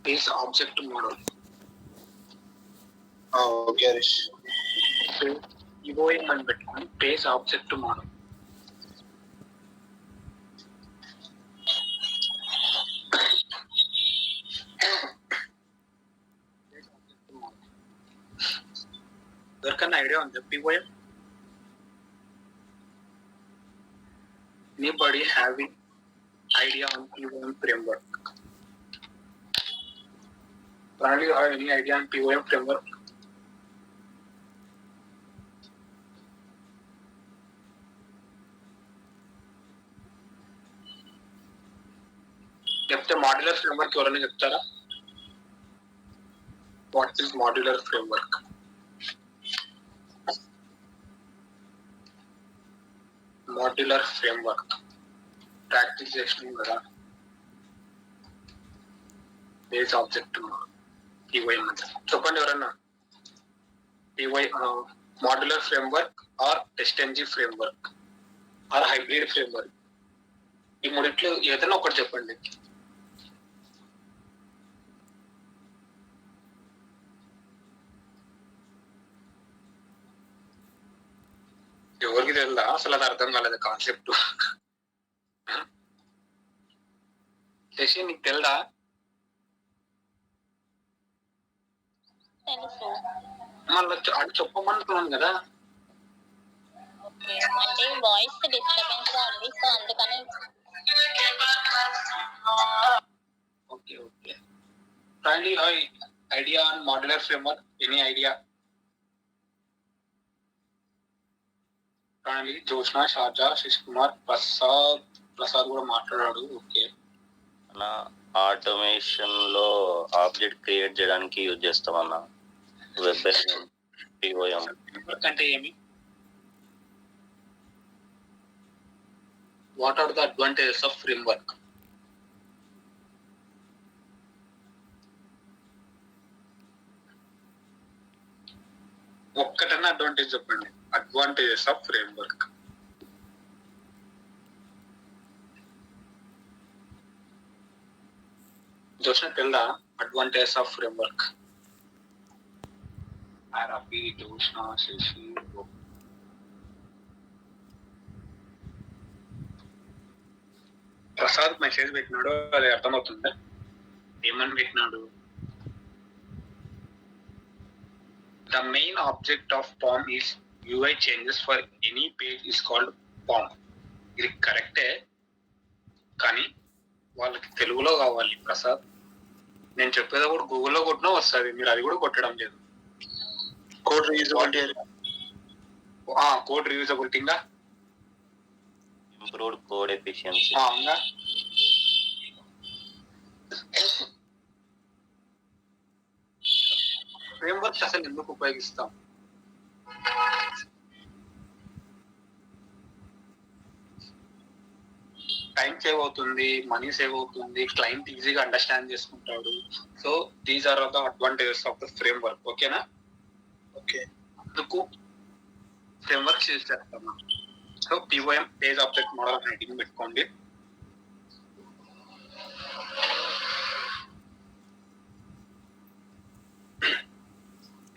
Base object model. Okay Harish. POM అని పెట్టుకొని base object model. ఎవరికన్నా ఐడియా ఉంది POM? Anybody having idea on POM framework? Currently, you have any idea on POM framework? చెప్తే modular framework ఎవరైనా చెప్తారా? What is modular framework? Modular framework practice చేసినాం కదా. Base object POM అంటే చెప్పండి ఎవరన్నా. Modular framework or SNG framework or hybrid framework, ఈ మూడిట్లో ఏదైనా ఒకటి చెప్పండి. ఎవరికి తెలుదా? అసలు అది అర్థం కాలేదు కాన్సెప్ట్. శశి నీకు తెలుదా? మళ్ళీ అది చెప్పమంటున్నాను కదా. అంటే వాయిస్ డిస్టర్బెన్స్ గా ఉంది, సో అందుకని. Okay okay. Finally, idea on modular framework. Any idea? Finally, Joshna, Sharja, Sashi Kumar, Prasad కూడా మాట్లాడాడు. ఓకే. అలా ఆటోమేషన్ లో ఆబ్జెక్ట్ క్రియేట్ చేయడానికి యూజ్ చేస్తామన్నా వెబ్ POM. అంటే ఏమి? What are the advantages of framework? ఒక్కటన్నా అడ్వాంటేజ్ చెప్పండి. Advantages of framework. జోష్నా తెలుదా advantages of framework? Ravi, Joshna, Sashi. Prasad message పెట్టినాడు, అది అర్థమవుతుందా? ఏమని పెట్టినాడు? The main object of POM is UI changes for any page is called POM. ఇది కరెక్టే, కానీ వాళ్ళకి తెలుగులో కావాలి ప్రసాద్. నేను చెప్పేది కూడా గూగుల్లో కొట్టినా వస్తుంది, మీరు అది కూడా కొట్టడం లేదు. కోడ్ రీయూజబిలిటీ, కోడ్ రీయూజబిలిటీ, ఇంకా ఇంప్రూవ్డ్ కోడ్ ఎఫిషియన్సీ. ఫ్రేమ్వర్క్ అసలు ఎందుకు ఉపయోగిస్తాం? టైం సేవ్ అవుతుంది, మనీ సేవ్ అవుతుంది, క్లయింట్ ఈజీగా అండర్స్టాండ్ చేసుకుంటాడు. So these are the advantages of the framework. ఓకేనా? ఓకే. అందుకు ఫ్రేమ్వర్క్ యూజ్ చేస్తాం. So POM page object model heading పెట్టుకోండి.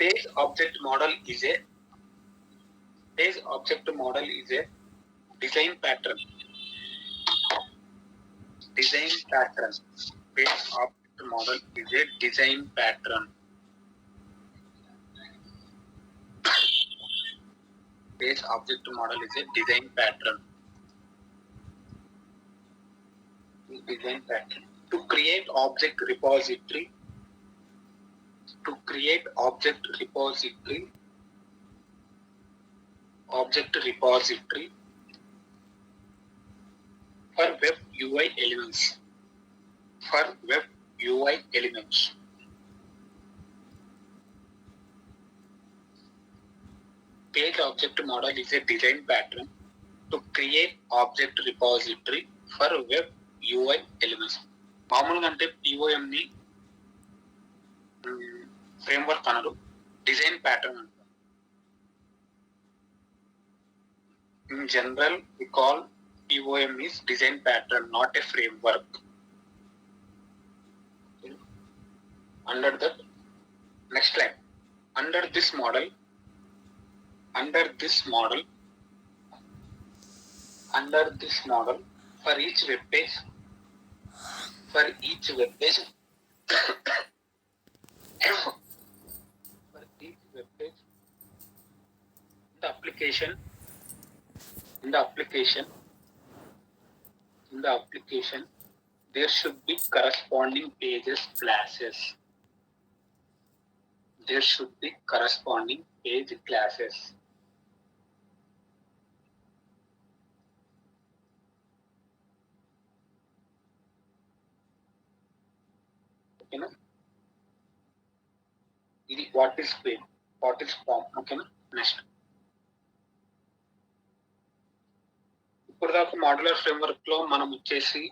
Page object model is a design pattern. Page object model is a design pattern. Page object model is a design pattern. To create object repository. For web UI elements. Page object model is a design pattern to create object repository for web UI elements. మామూలుగా అంటే POM ని framework అనరు, design pattern అంటారు. In general we call POM is design pattern, not a framework. under the next line, under this model, for each web page, in the application, there should be corresponding pages classes. ఓకేనా, ఇది what is page, what is form. ఓకేనా, next ఇప్పుడు దాకా modular framework లో మనం వచ్చేసి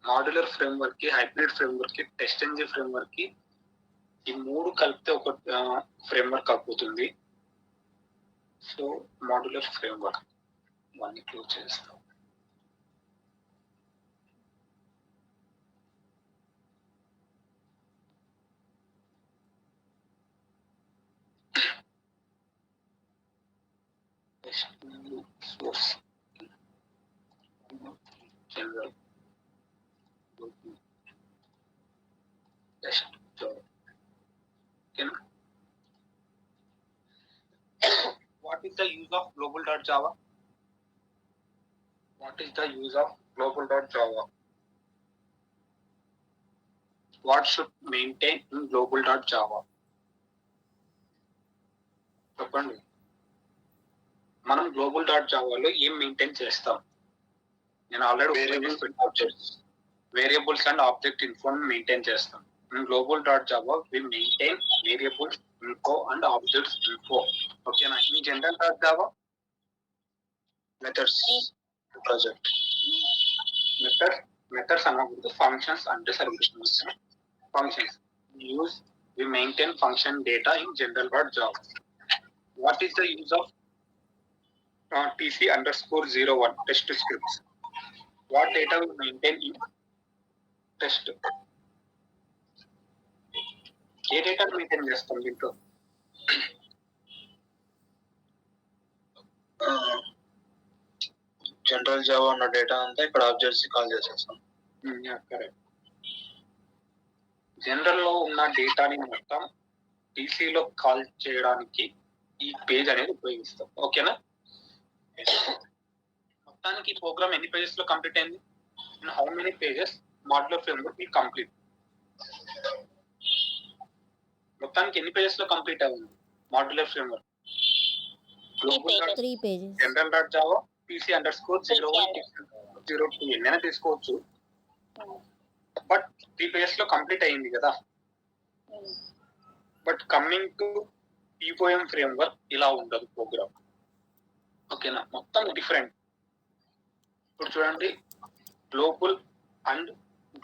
modular framework కి, hybrid framework కి, టెస్ట్ ఎంజిన్ ఫ్రేమ్వర్క్ కి, ఈ మూడు కలిపితే ఒక ఫ్రేమ్వర్క్ అయిపోతుంది. సో మాడ్యులర్ ఫ్రేమ్వర్క్ ఇవన్నీ క్లోజ్ చేస్తాం. Source general test job. Okay. What is the use of global.java? What should maintain in global.java? చెప్పండి, మనం global.java లో ఏం మెయింటైన్ చేస్తాం? నేను already variables and object info maintain చేస్తాం. global.java we maintain variables info and objects info. ఓకేనా, in general.java methods project methods అనకూడదు, functions అంటే సరిపోతుంది. functions we maintain function data in general.java. What is the use of TC_01 test scripts? What data we maintain in test? A data maintain చేస్తాం దీంట్లో? General Java ఉన్న data అంతా ఇక్కడ objects call చేసేస్తాం. Correct. General లో ఉన్న డేటాని మొత్తం టీసీలో కాల్ చేయడానికి ఈ పేజ్ అనేది ఉపయోగిస్తాం. ఓకేనా, మొత్తానికి ఈ ప్రోగ్రామ్ ఎన్ని పేజెస్ లో కంప్లీట్ అయింది? How many pages modular framework will complete? మొత్తానికి ఎన్ని పేజెస్ లో కంప్లీట్ అయింది modular framework? 3 pages. general.java PC_0102 ఎన్నైనా తీసుకోవచ్చు, బట్ 3 పేజెస్ లో కంప్లీట్ అయింది కదా. But coming to POM framework ఇలా ఉండదు ప్రోగ్రామ్. ఓకేనా, మొత్తం డిఫరెంట్. ఇప్పుడు చూడండి,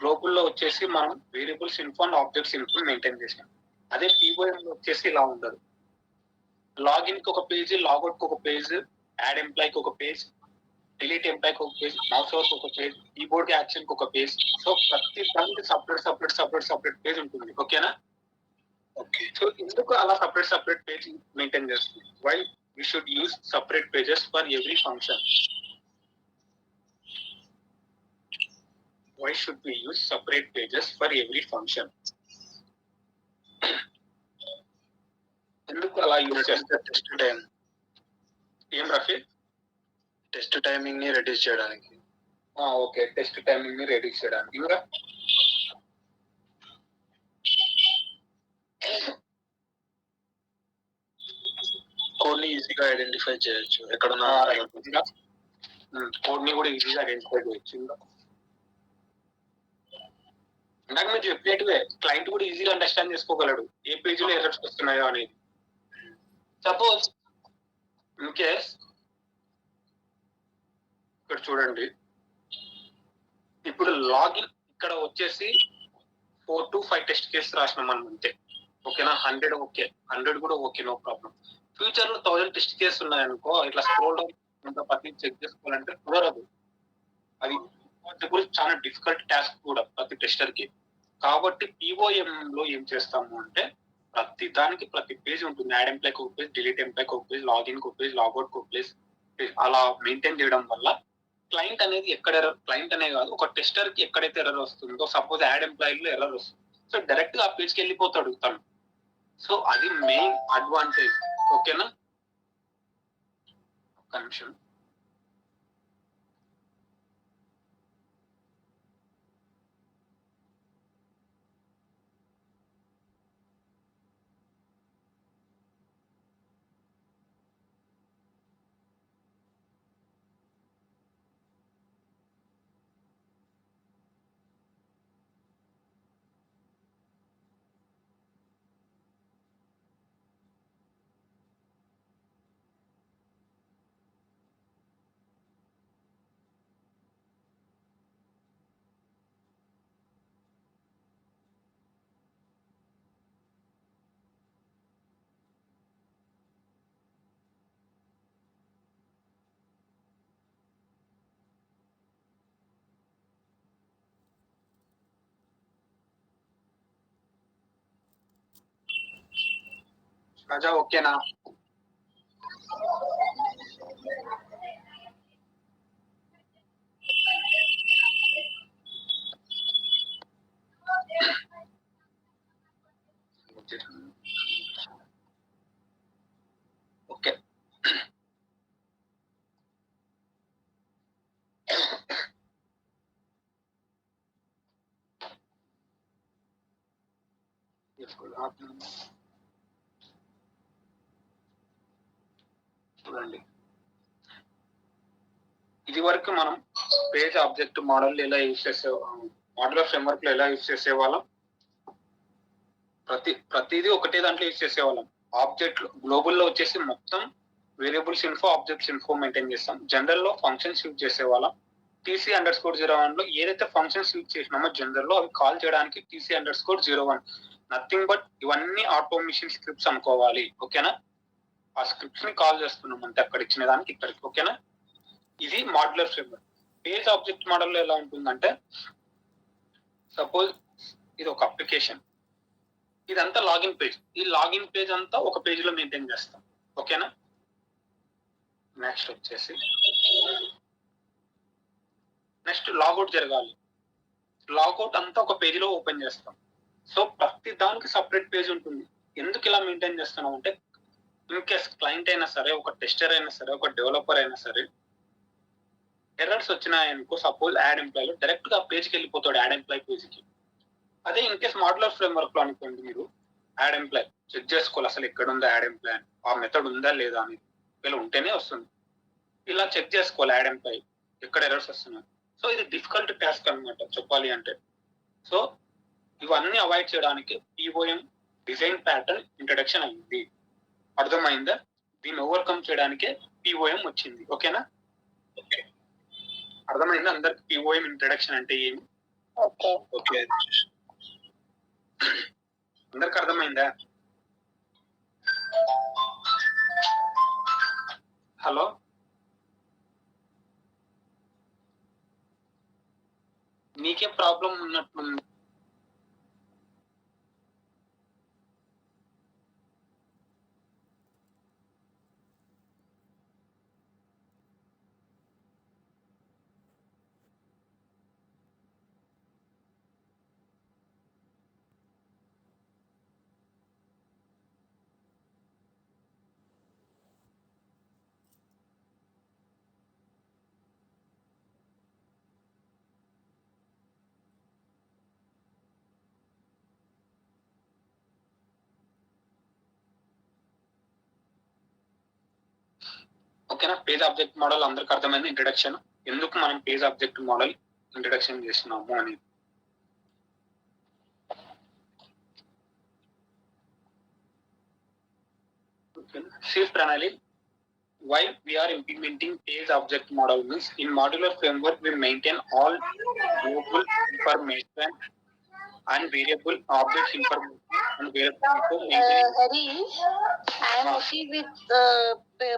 గ్లోబల్ లో వచ్చేసి మనం variables info and objects info maintain చేసాం. అదే POM లో వచ్చేసి ఇలా ఉండదు. లాగిన్ కి ఒక పేజ్, లాగౌట్ కి ఒక పేజ్, యాడ్ ఎంప్లాయ్ కి ఒక పేజ్, డిలీట్ ఎంప్లాయ్ కి ఒక పేజ్, మౌస్ ఓవర్ కి ఒక పేజ్, కీబోర్డ్ యాక్షన్ కి ఒక పేజ్. సో ప్రతి దానికి సపరేట్ పేజ్ ఉంటుంది. ఓకేనా, ఓకే. సో ఎందుకు అలా సపరేట్ పేజ్ మెయింటైన్ చేస్తుంది? Why we should use separate pages for every function? Why should we use separate pages for every function? ఎందుకు అలా యూజ్ చేస్తే? టెస్ట్ టైం, ఏం రఫీ? టెస్ట్ టైమింగ్ ని రెడ్యూస్ చేయడానికి. ఓకే, టెస్ట్ టైమింగ్ ని రెడ్యూస్ చేయడానికి. ఇంకా కోడ్ ని ఈజీగా ఐడెంటిఫై చేయొచ్చు, ఎక్కడున్నా కోడ్ ని కూడా ఈజీగా ఐడెంటిఫై చేయొచ్చు. ఇందాక మీరు చెప్పినట్టువే క్లయింట్ కూడా ఈజీగా అండర్స్టాండ్ చేసుకోగలడు ఏ పేజీలో ఎర్రర్స్ వస్తున్నాయో అనేది. సపోజ్ ఇన్ కేస్ ఇక్కడ చూడండి, ఇప్పుడు లాగిన్ ఇక్కడ వచ్చేసి 4 to 5 టెస్ట్ కేసు రాసినాం మనం అంతే. ఓకేనా, 100 ఓకే, 100 కూడా ఓకే, నో ప్రాబ్లం. ఫ్యూచర్ లో 1000 టెస్ట్ కేసు ఉన్నాయనుకో, ఇట్లా స్క్రోల్ డౌన్ ప్రతి చెక్ చేసుకోవాలంటే కుదరదు. అది చాలా డిఫికల్ట్ టాస్క్ కూడా ప్రతి టెస్టర్ కి. కాబట్టి పిఓఎం లో ఏం చేస్తాము అంటే ప్రతి దానికి ప్రతి పేజ్ ఉంటుంది. యాడ్ ఎంప్లాయ్కి ఒక పేజ్, డిలీట్ ఎంప్లాయ్కి ఒక పేజ్, లాగిన్ ఒక పేజ్, లాగౌట్ ఒక పేజ్, అలా మెయింటైన్ చేయడం వల్ల క్లయింట్ అనేది ఎక్కడ ఎర్రర్, క్లయింట్ అనే కాదు ఒక టెస్టర్ కి ఎక్కడైతే ఎర్రర్ వస్తుందో, సపోజ్ యాడ్ ఎంప్లాయీలో ఎర్రర్ వస్తుంది, సో డైరెక్ట్ గా ఆ పేజ్కి వెళ్ళిపోతాడు తను. సో అది మెయిన్ అడ్వాంటేజ్. ఓకేనా, ఒక్క నిమిషం. రాజా ఓకేనా? ఓకే, చూడండి, ఇది వరకు మనం పేజ్ ఆబ్జెక్ట్ మోడల్ ఎలా యూజ్ చేసే, మోడల్ ఫ్రేమ్వర్క్ లో ఎలా యూజ్ చేసేవాళ్ళం, ప్రతిదీ ఒకటే దాంట్లో యూజ్ చేసేవాళ్ళం. ఆబ్జెక్ట్ గ్లోబల్ లో వచ్చేసి మొత్తం variables info, objects info maintain చేస్తాం. జనరల్ లో ఫంక్షన్స్ యూజ్ చేసేవాళ్ళం. TC_01 లో ఏదైతే ఫంక్షన్స్ యూజ్ చేసినామో జనరల్ లో అవి కాల్ చేయడానికి TC_01, నథింగ్ బట్ ఇవన్నీ ఆటోమేషన్ స్క్రిప్ట్స్ అనుకోవాలి. ఓకేనా, ఆ స్క్రిప్ట్స్ ని కాల్ చేస్తున్నాం అంటే అక్కడ ఇచ్చిన దానికి ఇక్కడికి. ఓకేనా, ఇది modular framework. Page object model లో ఎలా ఉంటుందంటే, సపోజ్ ఇది ఒక అప్లికేషన్, ఇదంతా లాగిన్ పేజ్, ఈ లాగిన్ పేజ్ అంతా ఒక పేజ్ లో మెయింటైన్ చేస్తాం. ఓకేనా, నెక్స్ట్ వచ్చేసి నెక్స్ట్ లాగౌట్ జరగాలి, లాగౌట్ అంతా ఒక పేజ్ లో ఓపెన్ చేస్తాం. సో ప్రతి దానికి సపరేట్ పేజ్ ఉంటుంది. ఎందుకు ఇలా మెయింటైన్ చేస్తున్నాం అంటే, ఇన్ కేస్ క్లయింట్ అయినా సరే, ఒక టెస్టర్ అయినా సరే, ఒక డెవలపర్ అయినా సరే, ఎర్రర్స్ వచ్చినాయనుకో, సపోజ్ యాడ్ ఎంప్లాయ్ డైరెక్ట్ గా పేజ్కి వెళ్ళిపోతాడు, యాడ్ ఎంప్లాయ్ పేజ్కి. అదే ఇన్ కేస్ మాడ్యులర్ ఫ్రేమ్వర్క్ లో అనుకోండి, మీరు యాడ్ ఎంప్లాయ్ చెక్ చేసుకోవాలి అసలు ఎక్కడ ఉందా యాడ్ ఎంప్లాయ్, ఆ మెథడ్ ఉందా లేదా అని. ఇలా ఉంటేనే వస్తుంది, ఇలా చెక్ చేసుకోవాలి యాడ్ ఎంప్లాయ్ ఎక్కడ ఎర్రర్స్ వస్తున్నాయి. సో ఇది డిఫికల్ట్ టాస్క్ అనమాట చెప్పాలి అంటే. సో ఇవన్నీ అవాయిడ్ చేయడానికి పిఓఎం డిజైన్ ప్యాటర్న్ ఇంట్రడక్షన్ అయింది. అర్థమైందా? దీన్ని ఓవర్కమ్ చేయడానికే పిఓఎం వచ్చింది. ఓకేనా, ఓకే, అర్థమైందా అందరికి పిఓఎం ఇంట్రడక్షన్ అంటే ఏమి? ఓకే, ఓకే, అందరికి అర్థమైందా? హలో, నీకే ప్రాబ్లం ఉన్నట్టుంది. ఓకేనా, పేజ్ ఆబ్జెక్ట్ మోడల్ అందరికి అర్థమైంది. ఇంట్రడక్షన్ ఎందుకు మనం పేజ్ ఆబ్జెక్ట్ మోడల్ ఇంట్రడక్షన్ చేస్తున్నాము అని. See Pranali, why we are implementing page object model means in modular framework we maintain all global information and variable objects information and variable info maintaining. Harish, I am okay with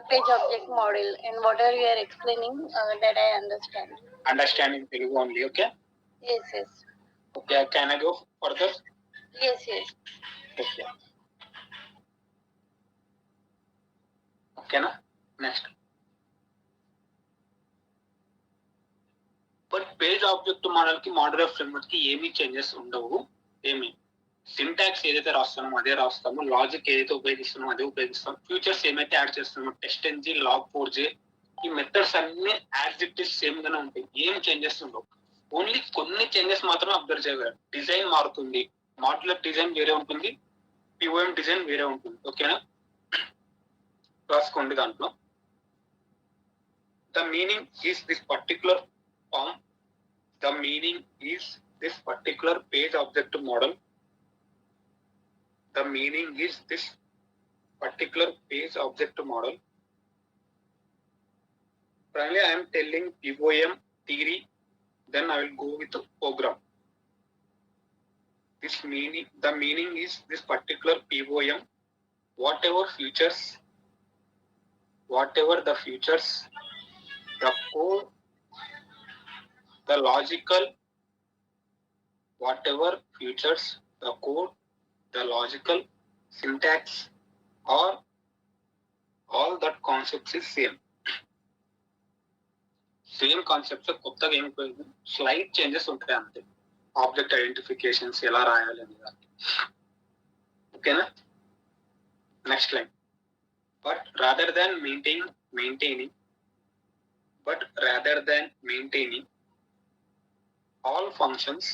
page object model and whatever you are explaining that I understand. Understanding Telugu only, okay? Yes, yes. Okay, can I go further? Yes. Okay. ఓకేనా next but page object model కి model framework కి ఏమీ changes ఉండవు. ఏమి syntax ఏదైతే రాస్తున్నామో అదే రాస్తాము, logic ఏదైతే ఉపయోగిస్తున్నామో అదే ఉపయోగిస్తాం, ఫ్యూచర్స్ ఏమైతే యాడ్ చేస్తున్నామో టెస్ట్ ఎన్జీ లాగ్ 4j ఈ మెథడ్స్ అన్ని యాజ్ ఇట్ ఈస్ సేమ్ గానే ఉంటాయి, ఏం చేంజెస్ ఉండవు. ఓన్లీ కొన్ని చేంజెస్ మాత్రమే అబ్జర్వ్ చేయగలరు. డిజైన్ మారుతుంది, మాడ్యులర్ డిజైన్ వేరే ఉంటుంది, పిఓఎం డిజైన్ వేరే ఉంటుంది. ఓకేనా రాసుకోండి దాంట్లో. The meaning is this particular form. The meaning is this particular page object model. The meaning is this particular page object model. Finally, I am telling POM theory, then I will go with the program. This meaning, the meaning is this particular POM. Whatever the features, the code, the logical, whatever features, the code, the logical, syntax, or all that concepts is same. Same concepts కొత్తగా ఏం slide changes ఉంటాయి అంతే. Object identifications ఎలా రాయాలి అని. ఓకేనా next line. But rather than maintaining all functions,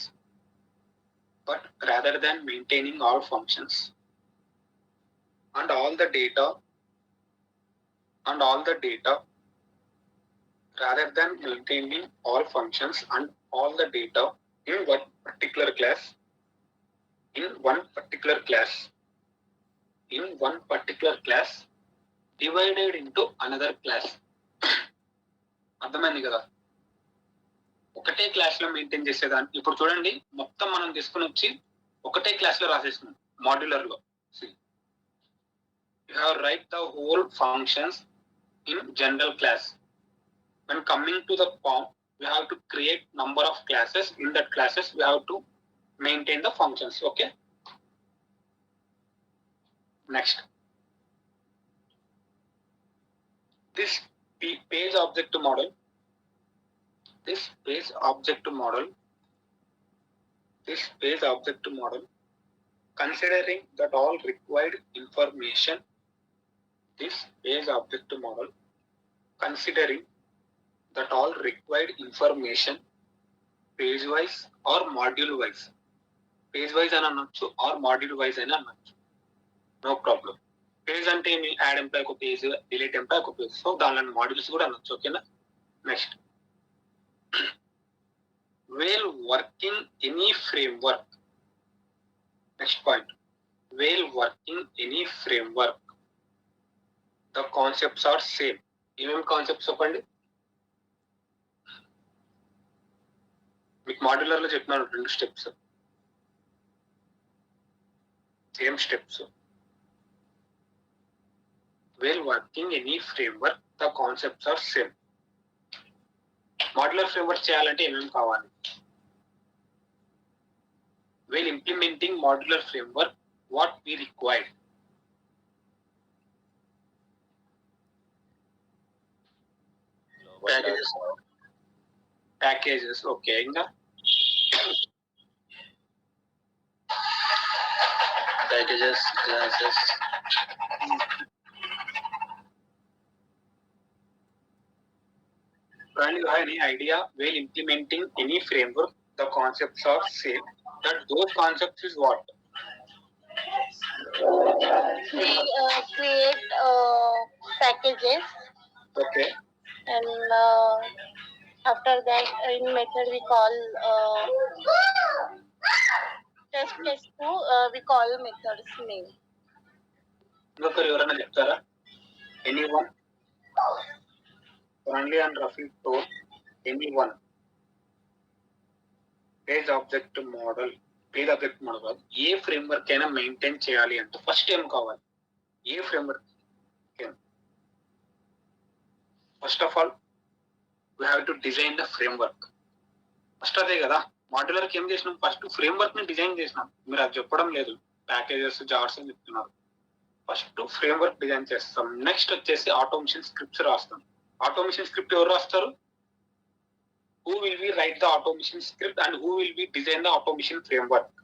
and all the data, rather than maintaining all functions and all the data in one particular class divided into another class. అర్థమైంది కదా, ఒకటే class లో maintain చేసేదాన్ని. ఇప్పుడు చూడండి మొత్తం మనం తీసుకుని వచ్చి ఒకటే క్లాస్ లో రాసేస్తున్నాం మాడ్యులర్ లో. You have right the whole functions in general class. when coming to the form, we have to create number of classes. In that classes we have to maintain the functions. Okay, next, this page object model considering that all required information, page wise or module wise, page wise అని అనొచ్చు or module wise అయినా అనొచ్చు, no problem. Page అంటే మీ add employee ఒక page, delete employee ఒక page, so దానిలో modules కూడా అనొచ్చు. ఓకేనా next, while working any framework, next point, while working any framework the concepts are same. ఏమేమి కాన్సెప్ట్స్ చెప్పండి, మీకు మాడ్యులర్ లో చెప్పినాను 2 steps, same steps. while working any framework the concepts are same. Modular framework చేయాలంటే ఏమేమి కావాలి? while implementing modular framework what we required? Packages. Okay, ఇంకా packages, classes. When you have any idea, while implementing any framework the concepts are same, that those concepts is what? We create packages. Okay, And after that in method we call test 2 we call methods name. ఇంకొకరు ఎవరైనా చెప్తారా? Anyone? Only and Rafi told anyone. Page object model కాదు, ఏ framework అయినా maintain చేయాలి అంటే first ఏం కావాలి? ఏ framework? First of all we have to design the framework. First అదే కదా, మాడ్యులర్ కి ఏం చేసినాం, ఫస్ట్ ఫ్రేమ్ వర్క్ ని డిజైన్ చేసినాం. మీరు అది చెప్పడం లేదు, ప్యాకేజెస్ జార్స్ అని చెప్తున్నారు. ఫస్ట్ ఫ్రేమ్ వర్క్ డిజైన్ చేస్తాం. నెక్స్ట్ వచ్చేసి ఆటోమేషన్ స్క్రిప్ట్స్ రాస్తాం. ఆటోమేషన్ స్క్రిప్ట్ ఎవరు రాస్తారు? Who will be write the automation script and who will be design the automation framework.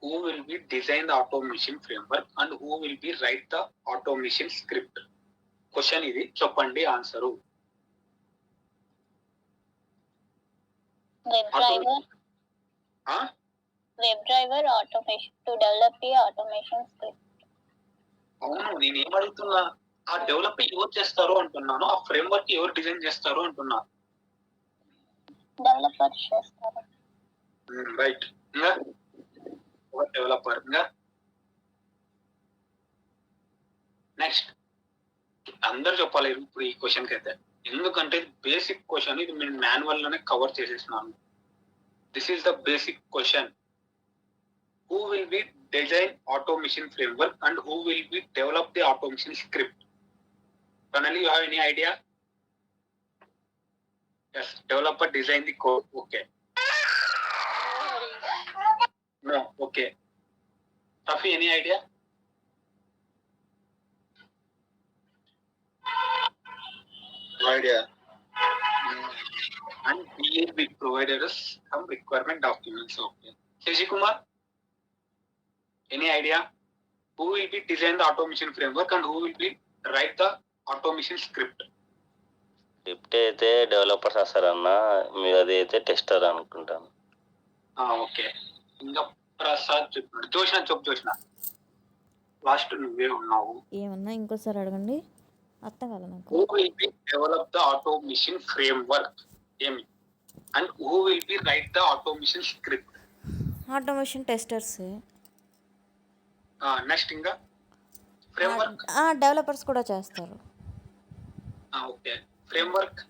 Who will be design the automation framework and who will be write the automation script? Question ఇది, చెప్పండి answer. Web driver automation to develop the automation script. అవును, నేను ఏం అడుగుతున్నా, ఆ develop ఎవరు చేస్తారు అంటున్నాను, ఆ ఫ్రేమ్ వర్క్ ఎవరు డిజైన్ చేస్తారు అంటున్నా. డెవలపర్స్ చేస్తారు. రైట్. ఇంకా డెవలపర్. ఇంకా నెక్స్ట్ అందరు చెప్పాలి ఇప్పుడు ఈ క్వశ్చన్ కి అయితే, ఎందుకంటే బేసిక్ క్వశ్చన్ ఇది, నేను మాన్యువల్ లోనే కవర్ చేసేసినాను. This is the basic question. Who will be design automation framework and who will be develop the automation script? Finally, you have any idea? Yes, developer design the code. Okay. No, okay. Rafi, any idea? No idea. And BAB provided us some requirement documents. Okay. Shashi Kumar, any idea? Who will be design the automation framework and who will be write the automation script? Script అయితే developers వస్తారన్న, మీరు అది అయితే tester అనుకుంటాను. Okay. ఇంకా ప్రసాద్ చెప్పినాడు. జోష్న చెప్పు. Joshna last నువ్వే ఉన్నావు. ఏమన్నా ఇంకోసారి అడగండి, అర్థం కాదు నాకు. Who will be develop the automation framework? ఏమి? And who will be write the automation script? Automation testers. Next ఇంకా ఫ్రేమ్వర్క్. డెవలపర్స్ కూడా చేస్తారు. ఓకే. ఫ్రేమ్వర్క్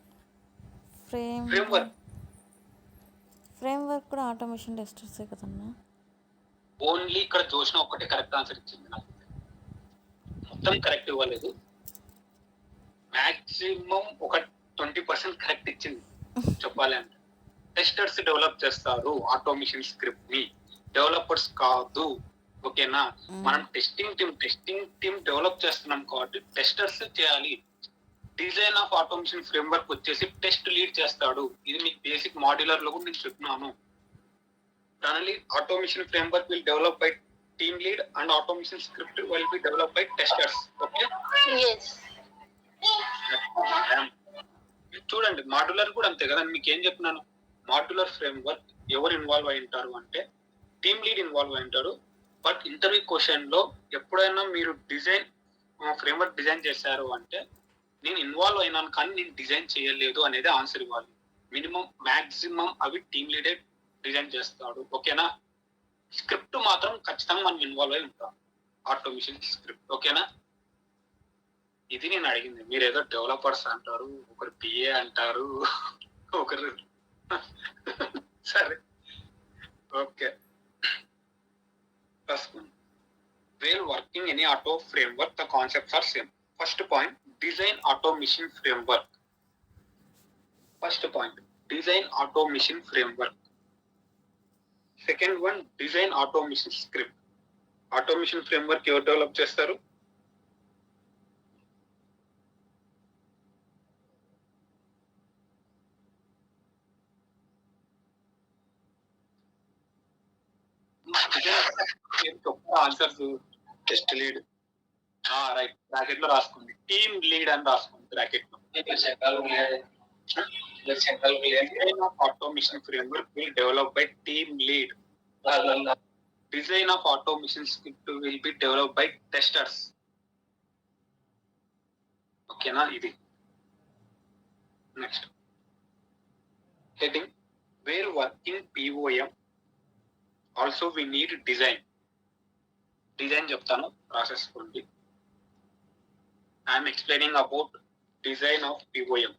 కూడా ఆటోమేషన్ టెస్టర్సే కదన్నా. ఓన్లీ ఇక్కడ జోష్న ఒక్కటే కరెక్ట్ ఆన్సర్ ఇచ్చింది, నాకు మొత్తం కరెక్ట్ ఇవ్వలేదు. మాక్సిమం ఒక 20% కరెక్ట్ ఇచ్చింది చెప్పాలి అంటే. టెస్టర్స్ డెవలప్ చేస్తారు ఆటోమేషన్ స్క్రిప్ట్ ని, డెవలపర్స్ కాదు. ఓకేనా? మనం టెస్టింగ్ టీమ్ డెవలప్ చేస్తున్నాం కాబట్టి టెస్టర్స్ చేయాలి. డిజైన్ ఆఫ్ ఆటోమేషన్ ఫ్రేమ్వర్క్ వచ్చేసి టెస్ట్ లీడ్ చేస్తాడు. ఇది మీకు బేసిక్ మాడ్యులర్ లో కూడా నేను చెప్తున్నాను. Finally, automation framework will develop by team lead and automation script will be developed by testers. Okay? Yes. చూడండి, మాడ్యులర్ కూడా అంతే కదా. మీకు ఏం చెప్పినాను, మాడ్యులర్ ఫ్రేమ్వర్క్ ఎవరు ఇన్వాల్వ్ అయి ఉంటారు అంటే టీమ్ లీడ్ ఇన్వాల్వ్ అయి ఉంటారు. బట్ ఇంటర్వ్యూ క్వశ్చన్ లో ఎప్పుడైనా మీరు డిజైన్ ఫ్రేమ్వర్క్ డిజైన్ చేశారు అంటే నేను ఇన్వాల్వ్ అయినాను కానీ నేను డిజైన్ చేయలేదు అనేది ఆన్సర్ ఇవ్వాలి. మాక్సిమం అవి టీమ్ లీడే డిజైన్ చేస్తాడు. ఓకేనా? స్క్రిప్ట్ మాత్రం ఖచ్చితంగా మనం ఇన్వాల్వ్ అయి ఉంటాం, ఆటోమేషన్ స్క్రిప్ట్. ఓకేనా? ఇది నేను అడిగింది. మీరు ఏదో డెవలపర్స్ అంటారు, ఒకరు పిఏ అంటారు, ఒకరు సరే okay. First while working any auto framework the concepts are same. First point, design automation framework. First point, design automation framework. Second one, design automation script. Automation framework ఎవరు డెవలప్ చేస్తారు? Answers test lead. Right, bracket లో రాసుకోండి. Team lead అని రాసుకోండి bracket లో. Automation framework will develop by team lead. Design of automation script will be develop by testers. ఓకేనా? ఇది next heading, where working POM also we need design. Design చెప్తాను, రాసేసుకోండి. I'm explaining about design of POM.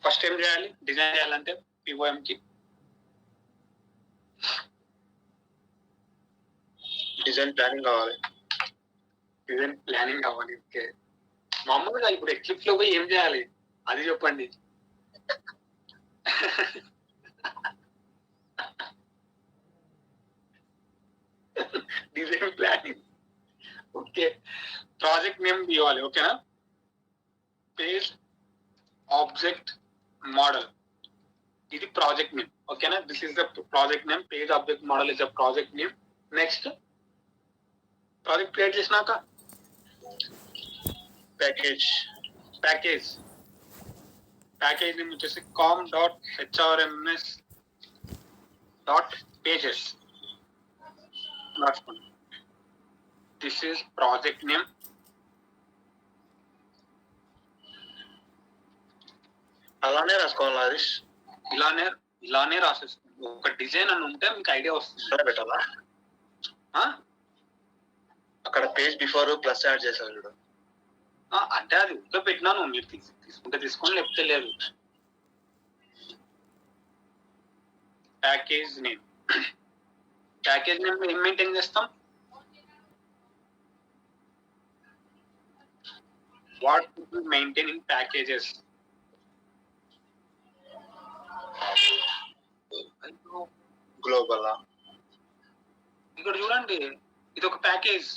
First ఏం చేయాలి? Design చేయాలంటే POM కి design planning కావాలి. Design planning అవ్వాలి. ఓకే, మామూలుగా ఇప్పుడు ఎక్లిప్స్ లో పోయి ఏం చేయాలి అది చెప్పండి. Design planning. Okay, project name ఇవ్వాలి. ఓకేనా, పేజ్ ఆబ్జెక్ట్ మోడల్, ఇది ప్రాజెక్ట్ నేమ్. ఓకేనా, this is the project name. Page object model is the project name. Next, project create చేసినాక ప్యాకేజ్ ప్యాకేజ్ నేమ్ వచ్చేసి com.hrms.pages. This is project name. అలానే రాసుకోవాలి హరీష్. ఇలానే రాసేస్తుంది. ఒక డిజైన్ అని ఉంటే మీకు ఐడియా వస్తుంది. అలా పెట్టాలా? ఆ? అక్కడ పేజ్ బిఫోర్ ప్లస్ యాడ్ చేశారు చూడు. అంటే అది ఉంటే పెట్టినాను, మీరు తీసుకుంటే తీసుకొని లేకపోతే లేదు. ప్యాకేజ్ నేమ్ ఏం మెయింటైన్ చేస్తాం? What to maintain in packages? Global ఇక్కడ చూడండి, ఇది ఒక ప్యాకేజ్.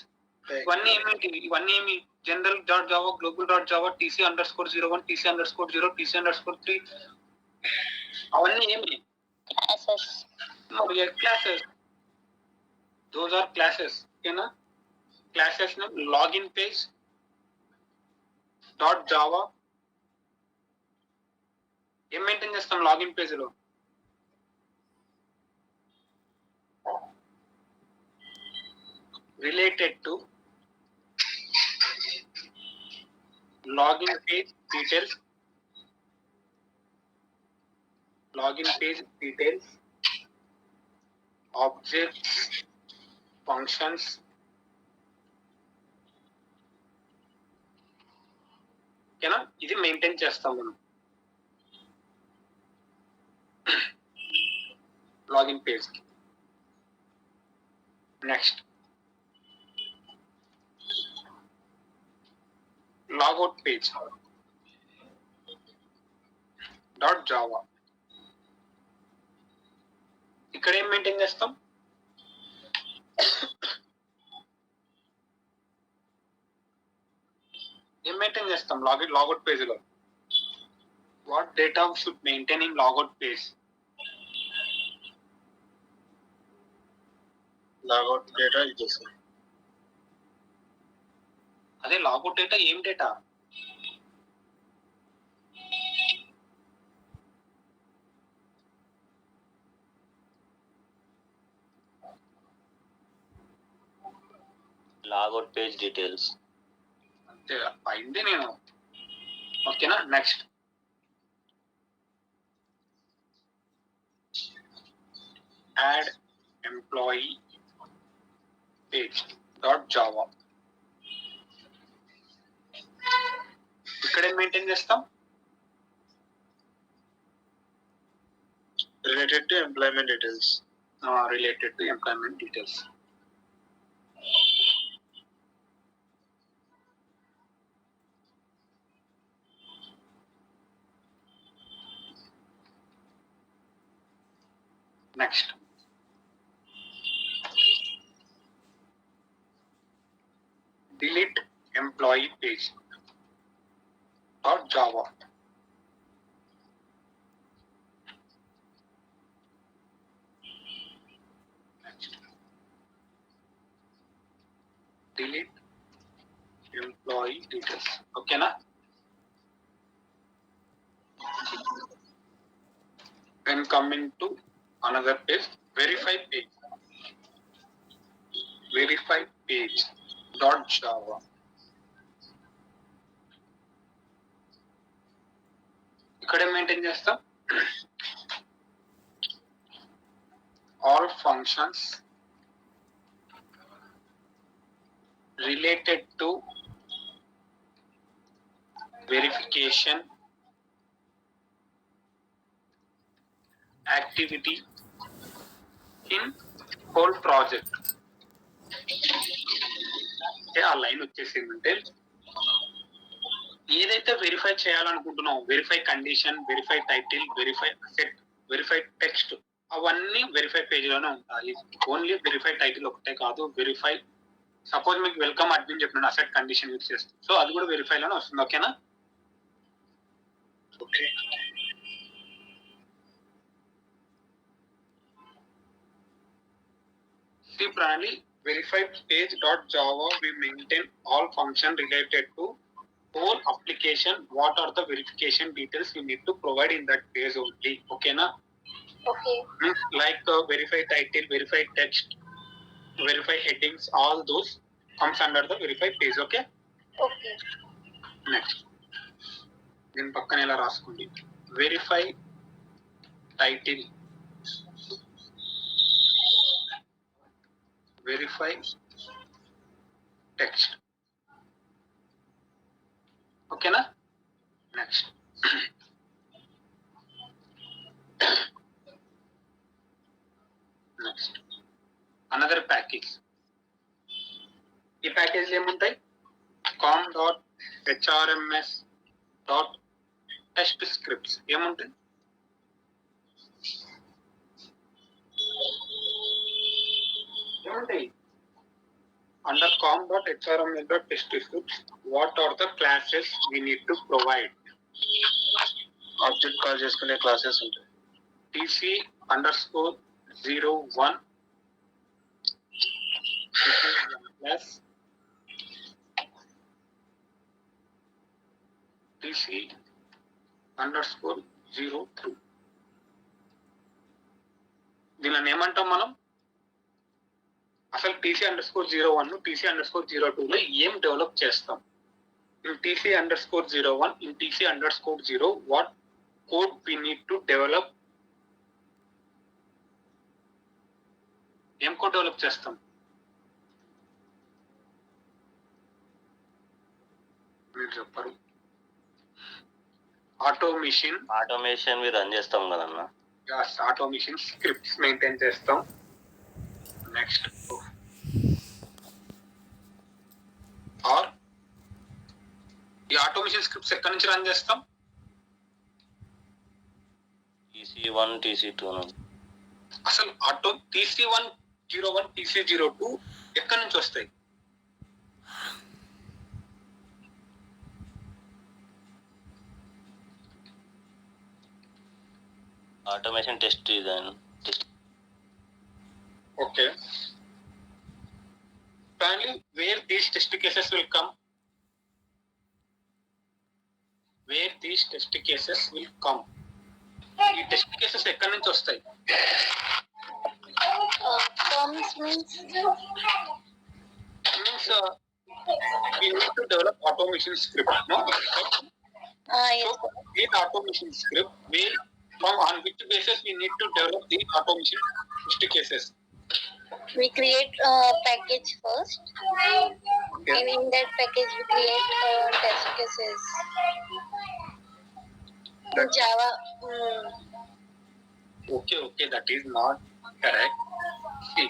ఇవన్నీ ఏమి general dot Java, global dot Java, TC_01, TC_0, TC_3, అవన్నీ ఏమి classes. Classes. Those are classes. ఓకేనా, classes name login page dot Java. ఏం మెయింటైన్ చేస్తాం లాగిన్ పేజ్ లో? related to login page details, objects, functions, ఓకేనా, ఇది మెయింటైన్ చేస్తాం మనం login page. Next, logout page dot Java. ఇక్కడ ఏం మెయింటైన్ చేస్తాం? లాగౌట్ పేజ్ లో what data should maintain in logout page? Logout data ఇది. అదే లాగౌట్ డేటా ఏం డేటా? Logout page details. అంతే అయింది నేను. ఓకేనా, next, add employee page dot Java. ఇక్కడ ఏం మెయింటైన్ చేస్తాం? Related to employment details. Next, delete employee page dot java. Delete employee details. Okay na? Then coming to another page, verify page dot java. ఇక్కడ maintain చేస్తాం all functions related to verification activity in whole project. అంటే ఆ line వచ్చేసిందంటే ఏదైతే verify చేయాలనుకుంటున్నాం, verify condition, verify title, verify asset, verify text, అవన్నీ verify పేజీలోనే ఉంటాయి. Only verify title ఒకటే కాదు, వెరిఫై సపోజ్ మీకు వెల్కమ్ అడ్మిన్ చెప్పిన అసెట్ కండిషన్ యూజ్ చేస్తాం, సో అది కూడా వెరిఫైలోనే వస్తుంది. ఓకేనా? Okay. See Pranali, verified page.java we maintain all function related to whole application. What are the verification details you need to provide in that page only? Okay na? Okay. Like verify title, verify text, verify headings, all those comes under the verify page. Okay? Okay. Next. Then pakkane ela raskondi. Verify title. Verify text. Okay na? Next. Next. Another package. ఈ package ఏముంటాయి? com.hrms.test ఏముంటాయి? ఏముంటాయి? Under com.hrms.test, what are the classes we need to provide? Object call చేసుకునే classes ఉంటాయి. tc_01 class, tc_02. దీనిని ఏమంటాం మనం? అసలు tc_01 tc_02 లో ఏం డెవలప్ చేస్తాం? In tc_01 in tc_0 what code we need to develop? ఏం కోడ్ డెవలప్ చేస్తాం? మీరు చెప్పరు. ఆటోమేషన్ మీద రన్ చేస్తాం కదన్నా. ఆటోమేషన్ స్క్రిప్ట్స్ మెయింటైన్ చేస్తాం. నెక్స్ట్ ఆర్ ఈ ఆటోమేషన్ స్క్రిప్ట్స్ ఎక్కడి నుంచి రన్ చేస్తాం? TC1 TC2 అసలు tc_01 tc_02 ఎక్కడి నుంచి వస్తాయి? Automation test design. Okay. Finally, where these test cases will come? Where these test cases will come? ఈ టెస్ట్ కేసెస్ ఎక్కడి నుంచి వస్తాయి? Comes means Means we need to develop automation script, no? yes. So in automation script, on which basis we need to develop the automation test cases? We create a package first, and in that package we create test cases. Java. Okay, that is not correct. See,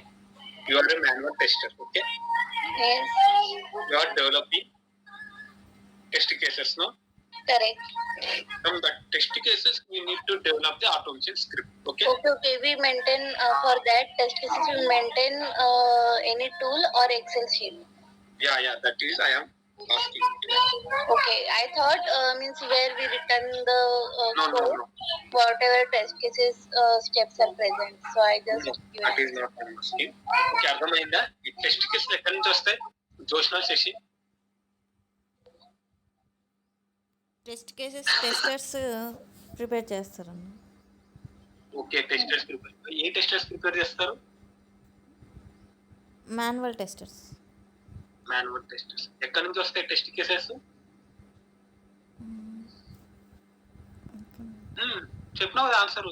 you are a manual tester, okay? Yes. You are developing test cases, no? Correct. From the test cases, we need to develop the automation script, okay? Okay. We maintain for that test cases. We maintain any tool or Excel sheet. Yeah, that is I am asking. Okay, I thought means where we return the No. code, whatever test cases steps are present. So I just No, that is not I am asking. Okay, అర్థమైందా? ఈ test కేసులు ఎక్కడి నుంచి వస్తాయి? Joshna Shashi. Test cases testers prepare చేస్తారన్న. Okay, testers prepare. ఏ testers prepare చేస్తారు? Manual testers. Manual testers. ఎక్కడి నుంచి వస్తాయి టెస్ట్ కేసెస్? చెప్పినావు కదా answer.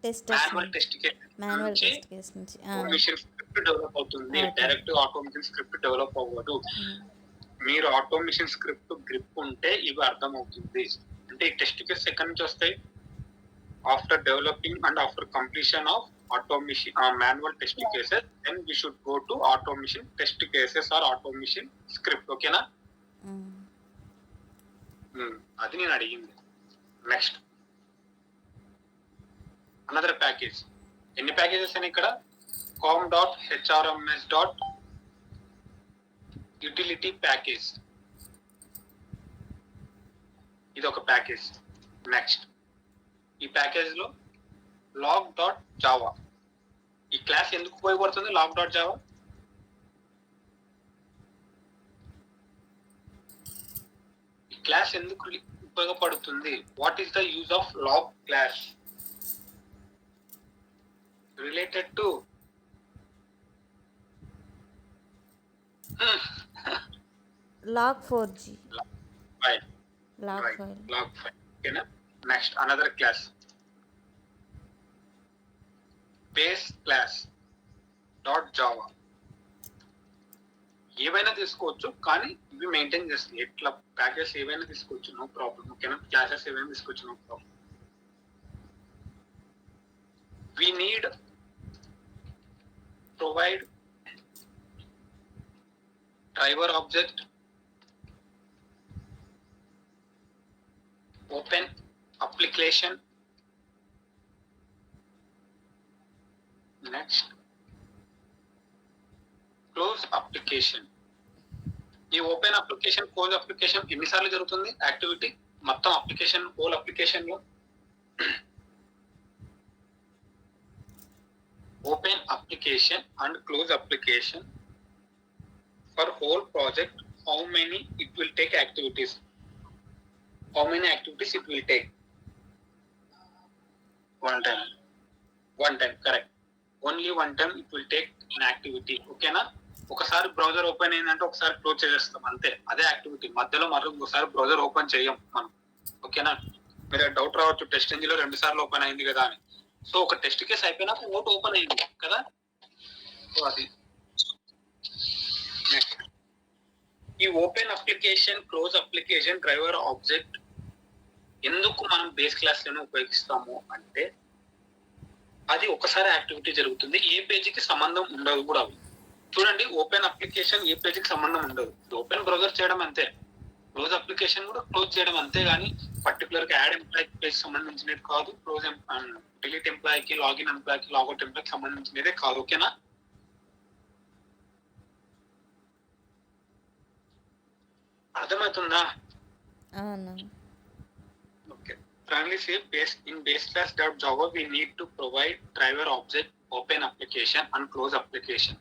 Testers manual test manual test case నుంచి. ఆటోమేషన్ స్క్రిప్ట్ డెవలప్ అవుతుంది. డైరెక్ట్ ఆటోమేషన్ స్క్రిప్ట్ డెవలప్ అవ్వదు. మీరు ఆటోమేషన్ స్క్రిప్ట్ గ్రిప్ ఉంటే ఇవి అర్థం అవుతుంది. అంటే ఈ టెస్ట్ కేసెస్ ఎక్కడి నుంచి వస్తాయి? After developing and after completion of automation manual test cases, then we should go to automation test cases or automation script. Okay na? అది నేను అడిగింది. Next another package. ఎన్ని ప్యాకేజెస్ అని ఇక్కడ com.hrms.utility ప్యాకేజ్, ఇది ఒక ప్యాకేజ్. నెక్స్ట్ ఈ package లో log.java, ఈ క్లాస్ ఎందుకు ఉపయోగపడుతుంది? log.java ఈ క్లాస్ ఎందుకు ఉపయోగపడుతుంది? What is the use of log class related to log4j, file. log Right. file. log file. Okay na? Next another class, base class .java. ఏవైనా తీసుకోవచ్చు కానీ ఇవి మెయింటైన్ చేస్తుంది. ఎట్లా ప్యాకేజ్ ఏవైనా తీసుకోవచ్చు, నో ప్రాబ్లం. ఓకేనా? క్లాసెస్ ఏవైనా తీసుకోవచ్చు, no problem. we need provide driver object, open application, next close application. ఈ ఓపెన్ అప్లికేషన్, క్లోజ్ అప్లికేషన్ ఎన్నిసార్లు జరుగుతుంది యాక్టివిటీ? మొత్తం అప్లికేషన్, హోల్ అప్లికేషన్ లో open application and close application for whole project. How many it will take activities? How many activities it will take? One time. One time, correct. Only one time it will take an activity. Okay na? ఒకసారి browser open అయిందంటే ఒకసారి close చేసేస్తాం అంతే, అదే activity. మధ్యలో మరో ఒకసారి browser open చేయం మనం. ఓకేనా? మీరు డౌట్ రావచ్చు, టెస్ట్ ఇంజిన్ లో 2 సార్లు ఓపెన్ అయింది కదా అని. సో ఒక టెస్ట్ కేసు అయిపోయినాక ఓట్ ఓపెన్ అయింది కదా. సో అది నెక్స్ట్ ఈ open application, close application, driver object ఎందుకు మనం బేస్ క్లాస్ లోనే ఉపయోగిస్తాము అంటే అది ఒకసారి యాక్టివిటీ జరుగుతుంది, ఏ పేజీకి సంబంధం ఉండదు కూడా. అవి చూడండి, ఓపెన్ అప్లికేషన్ ఏ పేజీకి సంబంధం ఉండదు, ఓపెన్ బ్రౌజర్ చేయడం అంతే. క్లోజ్ అప్లికేషన్ కూడా క్లోజ్ చేయడం అంతే, కానీ పర్టికులర్ గా యాడ్ ఎంప్లాయ్ పేజ్ సంబంధించినది కాదు. క్లోజ్ డిలీట్ ఎంప్లాయ్ కి, లాగిన్ ఎంప్లాయ్ కి, లాగౌట్ ఎంప్లాయ్ కి సంబంధించినదే కాదు. ఓకేనా? అర్థమవుతుందా? Okay. Finally, say in base class.java we need to provide driver object, open application and close application.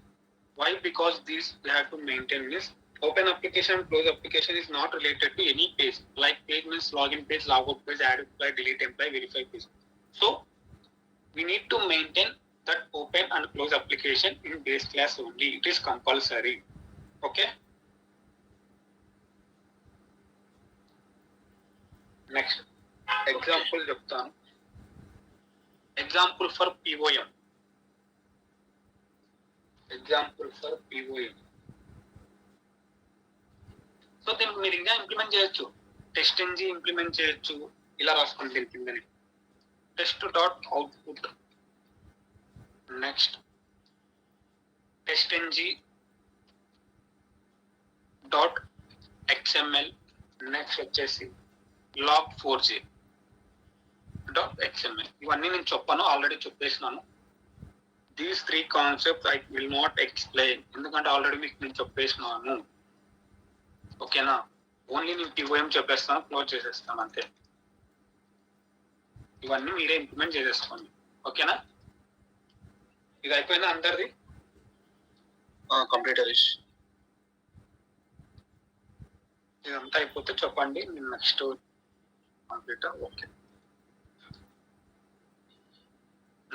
Why? Because these we have to maintain this. Open application and close application is not related to any page. Like page means login page, logout page, add employee, delete employee, verify page. So we need to maintain that open and close application in base class only. It is compulsory. Okay. Next example చెప్తాను. Example for POM. Example for POM. So దీనికి మీరు ఇంకా implement చేయొచ్చు. Test NG implement చేయొచ్చు. ఇలా రాసుకుంటే కిందని test dot output, next test NG dot XML, next వచ్చేసి log4j డాట్ XML. ఇవన్నీ నేను చెప్పాను, ఆల్రెడీ చెప్పేసినాను. These 3 concepts I will not explain, ఎందుకంటే ఆల్రెడీ మీకు నేను చెప్పేసినాను. ఓకేనా? ఓన్లీ నేను POM చెప్పేస్తాను, క్లోజ్ చేసేస్తాను అంతే. ఇవన్నీ మీరే ఇంప్లిమెంట్ చేసేసుకోండి. ఓకేనా? ఇది అయిపోయిందా అందరిది? కంప్లీట్ హరీష్. ఇదంతా అయిపోతే చెప్పండి, నేను next complete. Okay.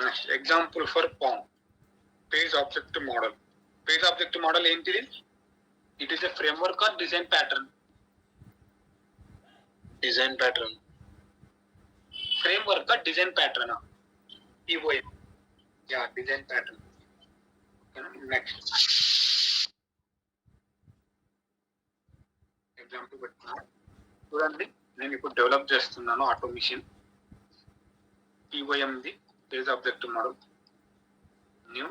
Next example for POM, page object model. Page object model ఏంటిది? It is a framework or design pattern? Design pattern. Framework or design pattern? POM. Yeah, design pattern. Next example పెట్టుకున్నాను చూడండి. నేను ఇప్పుడు develop చేస్తున్నాను automation. POM the page object model. New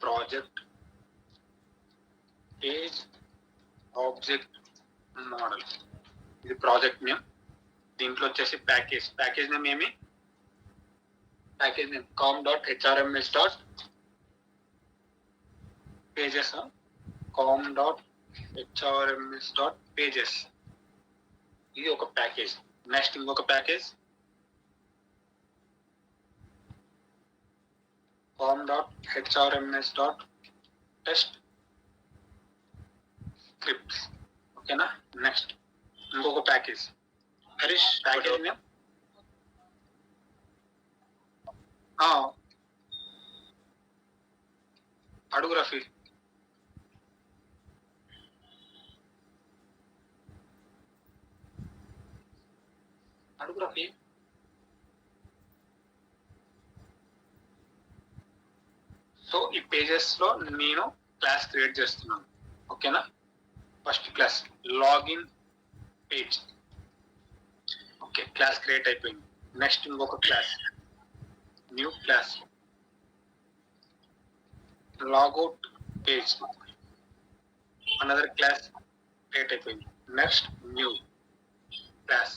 project page object model. ఇది project name. దీంట్లో వచ్చేసి package name ఏమి, package name com.hrms.pages com.hrms.pages. ఇది ఒక ప్యాకేజ్. నెక్స్ట్ ఇంకొక ప్యాకేజ్ com.hrms.test ఓకేనా. నెక్స్ట్ ఇంకొక ప్యాకేజ్ హరీష్ ప్యాకేజ్ నేమ్ అడుగు రఫీ. అడుగు రఫీ. సో ఈ పేజెస్ లో నేను క్లాస్ క్రియేట్ చేస్తున్నాను. ఓకేనా. First class login page. Okay, class create అయిపోయింది. నెక్స్ట్ ఇంకొక class new class logout page. Another class create అయిపోయింది. Next new class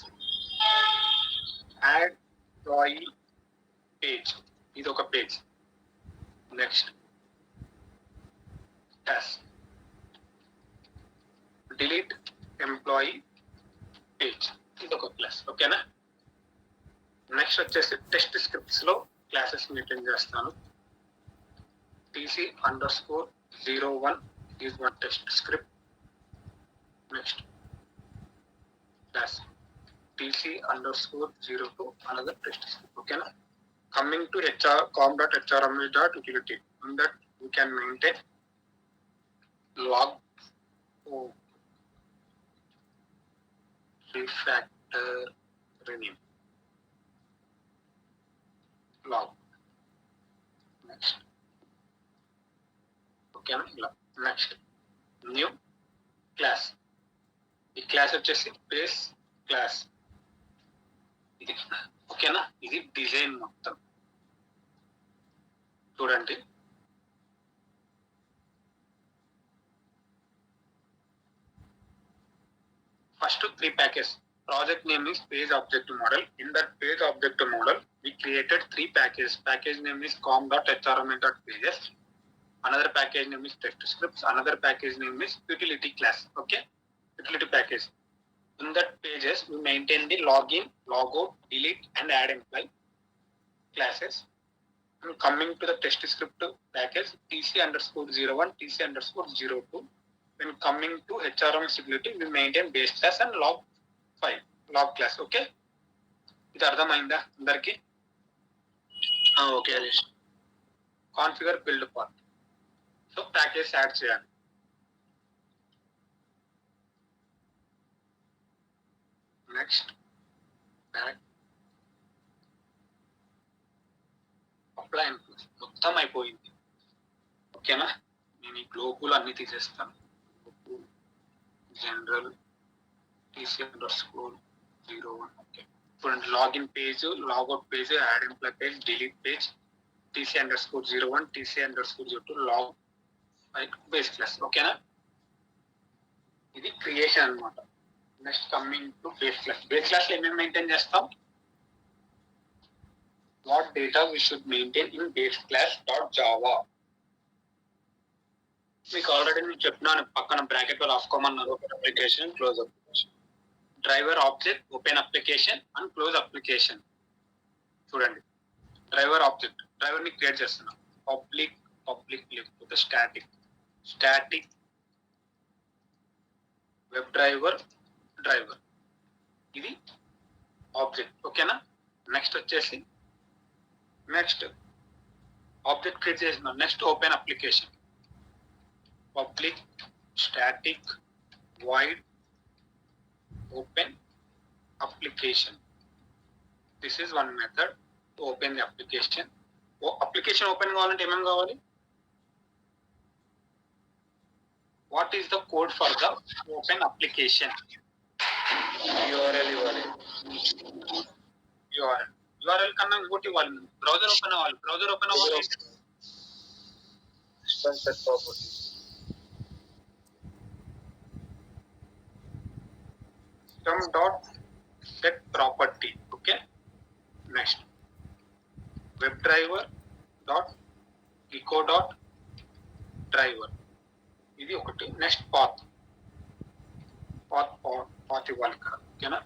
add employee page. ఇది ఒక page. Next class delete employee page. ఇది ఒక క్లాస్. ఓకేనా. నెక్స్ట్ వచ్చేసి టెస్ట్ స్క్రిప్ట్స్ లో క్లాసెస్ మెయింటైన్ చేస్తాను. TC_01 is one test script. Next class TC_02 another test script. Okay na. Coming to com.hrms.utility, in that we can maintain log refactor rename log. Next ఓకేనా. ఇలా next new class. ఈ class వచ్చేసి base class. ఇది ఓకేనా. ఇది design మొత్తం చూడండి. First 3 package. Project name is page object model. In that page object model, we created 3 packages. Package name is com.hrms.pages. Another package name is test scripts. Another package name is utility class. Okay, utility package. In that pages, we maintain the login, logout, delete, and add employee classes. And coming to the test script package, TC_01, TC_02. When coming to HRM security, we maintain base class and log file, log class. Okay, ఇది అర్థమైందా అందరికి? Okay Harish. Configure build part. So package add చేయాలి. Next back apply మొత్తం అయిపోయింది. ఓకేనా. నేను ఈ global అన్ని తీసేస్తాను. General TC_01. ఓకే, చూడండి. Login page, logout page, add employee page, delete page, TC_01, TC_02, log base class. ఓకేనా. ఇది క్రియేషన్ అన్నమాట. Next coming to base class. Base class లో ఏమేమి మెయింటైన్ చేస్తాం? What data we should maintain in base class dot java. మీకు already నేను చెప్పినాను, పక్కన బ్రాకెట్ లో రాసుకోమన్నారు. Application close application, driver object, open application and close application. చూడండి, డ్రైవర్ ఆబ్జెక్ట్, డ్రైవర్ ని క్రియేట్ చేస్తున్నాం. పబ్లిక్ లేకపోతే స్టాటిక్ వెబ్ డ్రైవర్ ఇది ఆబ్జెక్ట్. ఓకేనా. నెక్స్ట్ వచ్చేసి ఆబ్జెక్ట్ క్రియేట్ చేసిన next open application. Public static void open application. This is one method to open the application. Application open కావాలంటే ఏమేం కావాలి? What is the code for the open application? URL ఇవ్వాలి. URL కన్నా ఇంకోటి ఇవ్వాలి. Browser open అవ్వాలి. open set property. System dot set property. Okay. Next, WebDriver dot echo dot driver. ఇది ఒకటి. నెక్స్ట్ పాత్ ఇవ్వాలి ఇక్కడ. ఓకేనా,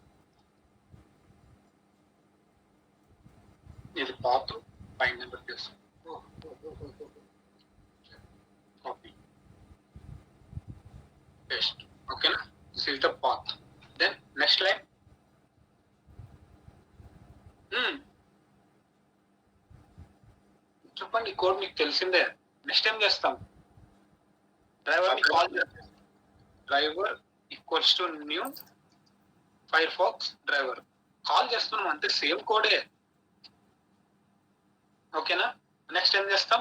ఇది పాత్ పైన నెంబర్ చేస్తాం. Copy paste. ఓకేనా, this is the path. Then next line. చెప్పండి, కోడ్ మీకు తెలిసిందే. నెక్స్ట్ ఏం చేస్తాం? డ్రైవర్ ని కాల్ చేస్తాం. Driver equals to new Firefox driver call చేస్తున్నాం అంతే, సేమ్ కోడే. ఓకేనా, నెక్స్ట్ ఏం చేస్తాం?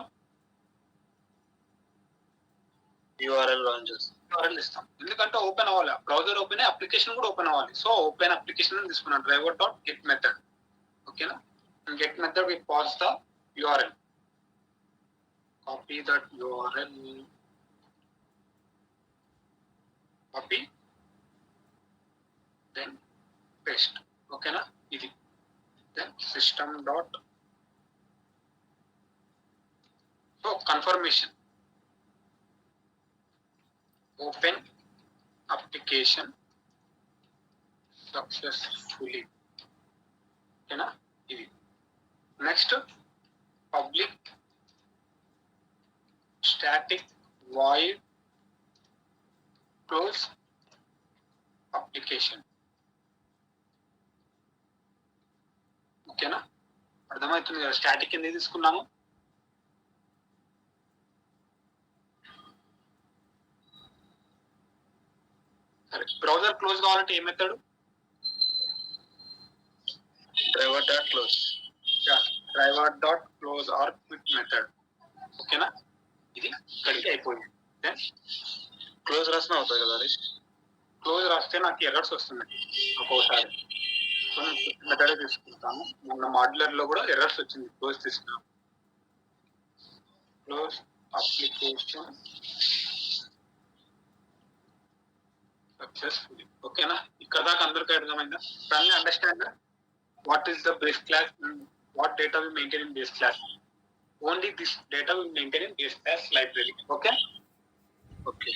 URL launches. URL ఇస్తాం, ఎందుకంటే ఓపెన్ అవ్వాలి. బ్రౌజర్ ఓపెన్ అప్లికేషన్ కూడా ఓపెన్ అవ్వాలి. సో ఓపెన్ అప్లికేషన్ తీసుకున్నాం. Driver dot get method. ఓకేనా, get method we pass the URL. Copy that URL. Copy then paste. ఓకేనా, ఇది. Then system dot so confirmation open application successfully. ఓకేనా, ఇది. Next public static void close application. ఓకేనా, అర్థమవుతుంది కదా? Static ఎందుకు తీసుకున్నాము? సరే, బ్రౌజర్ క్లోజ్ కావాలంటే ఏ method? Driver dot close. Driver dot close or quit method. ఓకేనా, ఇది ఇక్కడికి అయిపోయింది. దెన్ క్లోజ్ రాసిన అవుతుంది కదా హరీష్? క్లోజ్ రాస్తే నాకు ఎర్రర్స్ వస్తున్నాయి ఒక్కోసారి. సో నేను మెథడ్ తీసుకుంటాను. మొన్న మాడ్యులర్ లో కూడా ఎర్రర్స్ వచ్చింది. క్లోజ్ తీసుకున్నాం. Close application successfully. ఓకేనా, ఇక్కడ దాకా అందరికీ అర్థమైందా? Finally understand what is the base class, what data we maintain in base class. Only this data we maintain in base class library. Okay, okay.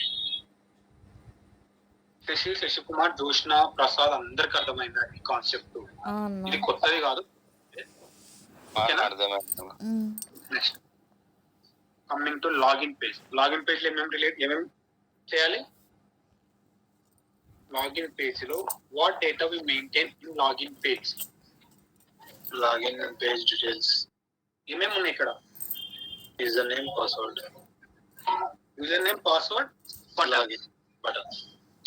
Shashikumar, Jyoshna, Prasad అందరికి అర్థమైందా ఈ కాన్సెప్ట్? ఇది కొత్తది కాదు. Next coming to login page. Login page లో ఏమేమి చేయాలి? Login page లో what data we maintain in login page. Login page details. ఏమేమి ఉన్నాయి ఇక్కడ? Username, password. User name, password, Login button.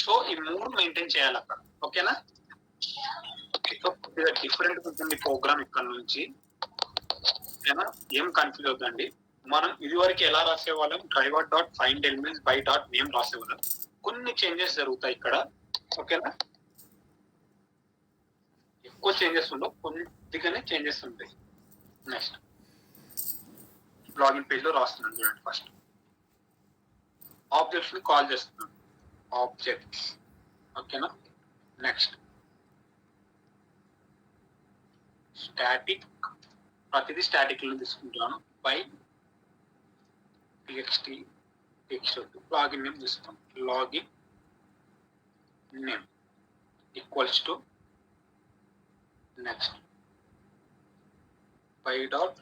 So ఈ మూడు మెయింటైన్ చేయాలి అక్కడ. ఓకేనా, సో కొద్దిగా డిఫరెంట్ ఉంటుంది ప్రోగ్రామ్ ఇక్కడ నుంచి. ఓకేనా, ఏం కన్ఫ్యూజ్ అవుతుందండి. మనం ఇది వరకు ఎలా రాసేవాళ్ళం? Driver dot find elements by dot name రాసేవాళ్ళం. కొన్ని చేంజెస్ జరుగుతాయి ఇక్కడ. ఓకేనా, ఎక్కువ చేంజెస్ ఉండవు, కొద్దిగానే చేంజెస్ ఉంటాయి. నెక్స్ట్ లాగిన్ పేజ్ లో రాస్తున్నాను చూడండి. ఫస్ట్ ఆబ్జెక్ట్స్ ని కాల్ చేస్తున్నాను. ఆబ్జెక్ట్స్. ఓకేనా, నెక్స్ట్ స్టాటిక్. ప్రతిదీ స్టాటిక్ లో తీసుకుంటున్నాను. బై txt లాగిన్ నేమ్ తీసుకుంటాం. Login name equals to next by dot